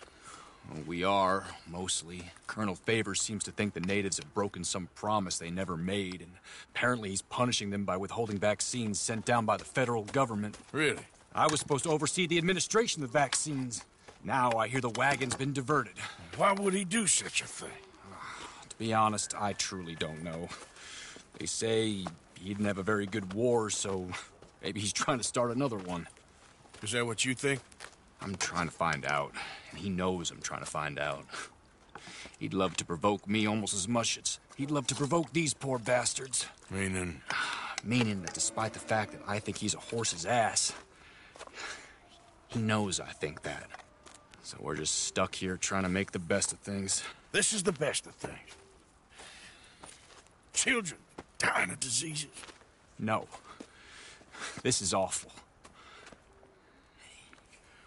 Well, we are, mostly. Colonel Favors seems to think the natives have broken some promise they never made, and apparently he's punishing them by withholding vaccines sent down by the federal government. Really? I was supposed to oversee the administration of the vaccines. Now I hear the wagon's been diverted. Why would he do such a thing? To be honest, I truly don't know. They say he didn't have a very good war, so maybe he's trying to start another one. Is that what you think? I'm trying to find out, and he knows I'm trying to find out. He'd love to provoke me almost as much as he'd love to provoke these poor bastards. Meaning? Meaning that despite the fact that I think he's a horse's ass, he knows I think that. So we're just stuck here trying to make the best of things. This is the best of things. Children dying of diseases. No. This is awful.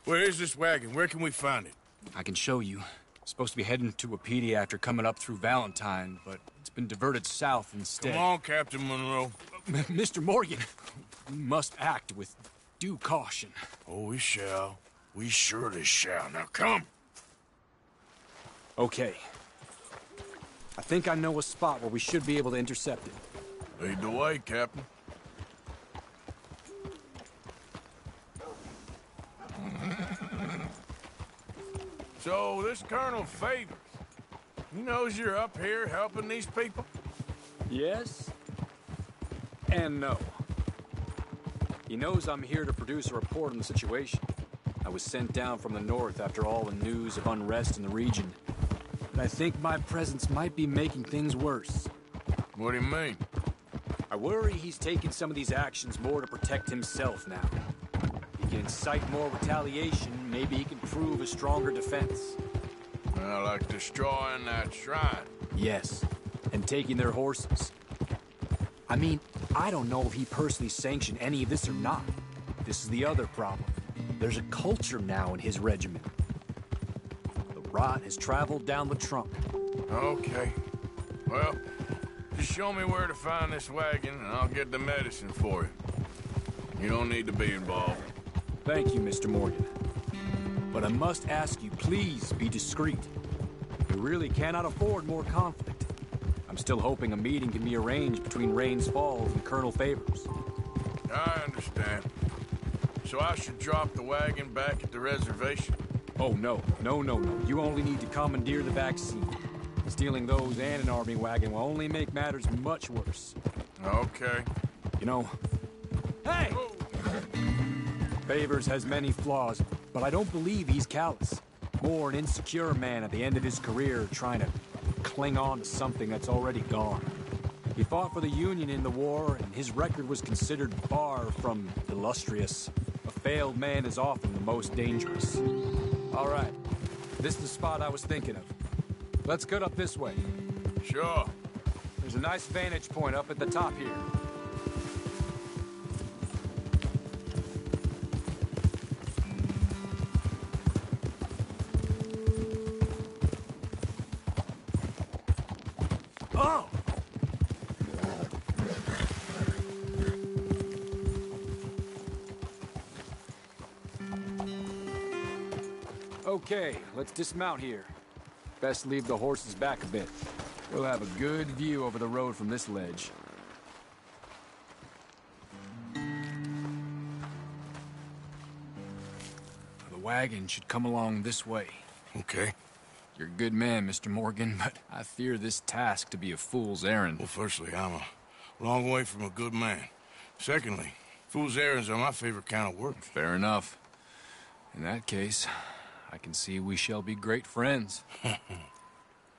Where is this wagon? Where can we find it? I can show you. It's supposed to be heading to Wapiti after coming up through Valentine, but it's been diverted south instead. Come on, Captain Monroe. Mr. Morgan, we must act with due caution. Oh, we shall. We surely shall. Now, come. Okay. I think I know a spot where we should be able to intercept it. Lead the way, Captain. So, this Colonel Favors, he knows you're up here helping these people? Yes. And no. He knows I'm here to produce a report on the situation. I was sent down from the north after all the news of unrest in the region. But I think my presence might be making things worse. What do you mean? I worry he's taking some of these actions more to protect himself now. He can incite more retaliation, maybe he can prove a stronger defense. Well, like destroying that shrine. Yes, and taking their horses. I mean, I don't know if he personally sanctioned any of this or not. This is the other problem. There's a culture now in his regiment. The rot has traveled down the trunk. Okay. Well, just show me where to find this wagon, and I'll get the medicine for you. You don't need to be involved. Thank you, Mr. Morgan. But I must ask you, please be discreet. We really cannot afford more conflict. I'm still hoping a meeting can be arranged between Rains Falls and Colonel Favors. I understand. So I should drop the wagon back at the reservation? Oh, no. No. You only need to commandeer the vaccine. Stealing those and an army wagon will only make matters much worse. Okay. You know... Hey! Favors has many flaws, but I don't believe he's callous. More an insecure man at the end of his career trying to cling on to something that's already gone. He fought for the Union in the war, and his record was considered far from illustrious. A failed man is often the most dangerous. All right, this is the spot I was thinking of. Let's cut up this way. Sure. There's a nice vantage point up at the top here. Oh! Okay, let's dismount here. Best leave the horses back a bit. We'll have a good view over the road from this ledge. The wagon should come along this way. Okay. You're a good man, Mr. Morgan, but I fear this task to be a fool's errand. Well, firstly, I'm a long way from a good man. Secondly, fool's errands are my favorite kind of work. Fair enough. In that case, I can see we shall be great friends.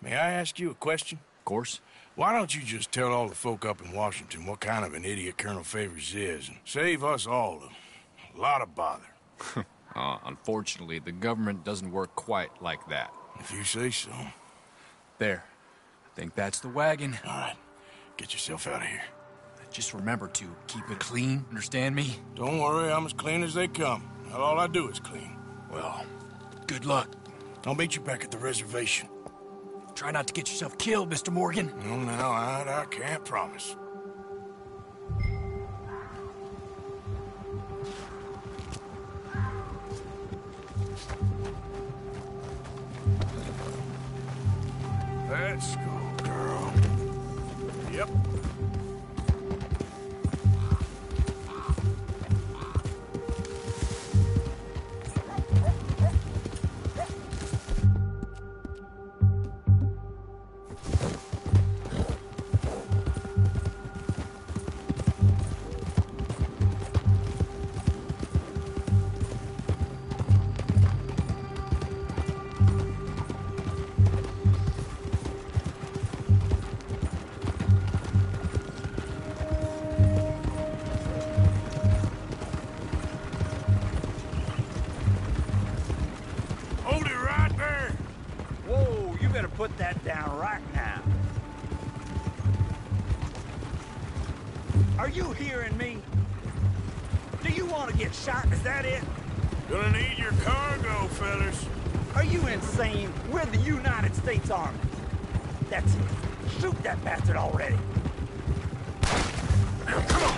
May I ask you a question? Of course. Why don't you just tell all the folk up in Washington what kind of an idiot Colonel Favors is and save us all a lot of bother? Unfortunately, the government doesn't work quite like that. If you say so. There. I think that's the wagon. All right. Get yourself out of here. Just remember to keep it clean, understand me? Don't worry, I'm as clean as they come. Well, all I do is clean. Well, good luck. I'll meet you back at the reservation. Try not to get yourself killed, Mr. Morgan. No, I can't promise. Let's go, girl. Yep. Put that down right now. Are you hearing me? Do you want to get shot? Is that it? Gonna need your cargo, fellas. Are you insane? We're the United States Army. That's it. Shoot that bastard already. Now, come on.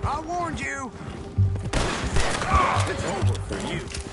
I warned you! It's over for you.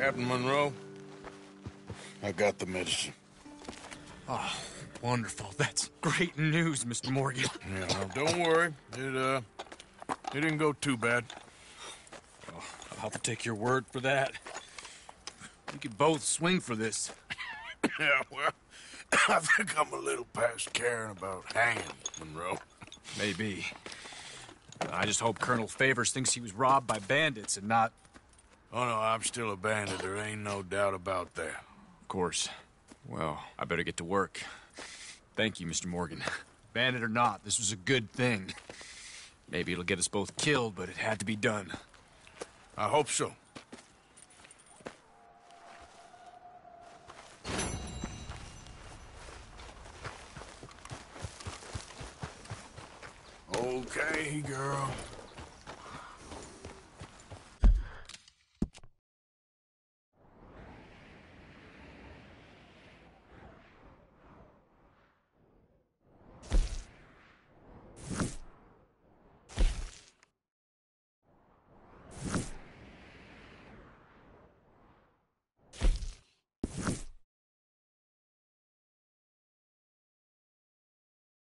Captain Monroe? I got the medicine. Oh, wonderful. That's great news, Mr. Morgan. Yeah, well, don't worry. It didn't go too bad. Oh, I'll have to take your word for that. We could both swing for this. Yeah, well, I think I'm a little past caring about hanging, Monroe. Maybe. I just hope Colonel Favors thinks he was robbed by bandits and not... Oh, no, I'm still a bandit. There ain't no doubt about that. Of course. Well, I better get to work. Thank you, Mr. Morgan. Bandit or not, this was a good thing. Maybe it'll get us both killed, but it had to be done. I hope so. Okay, girl.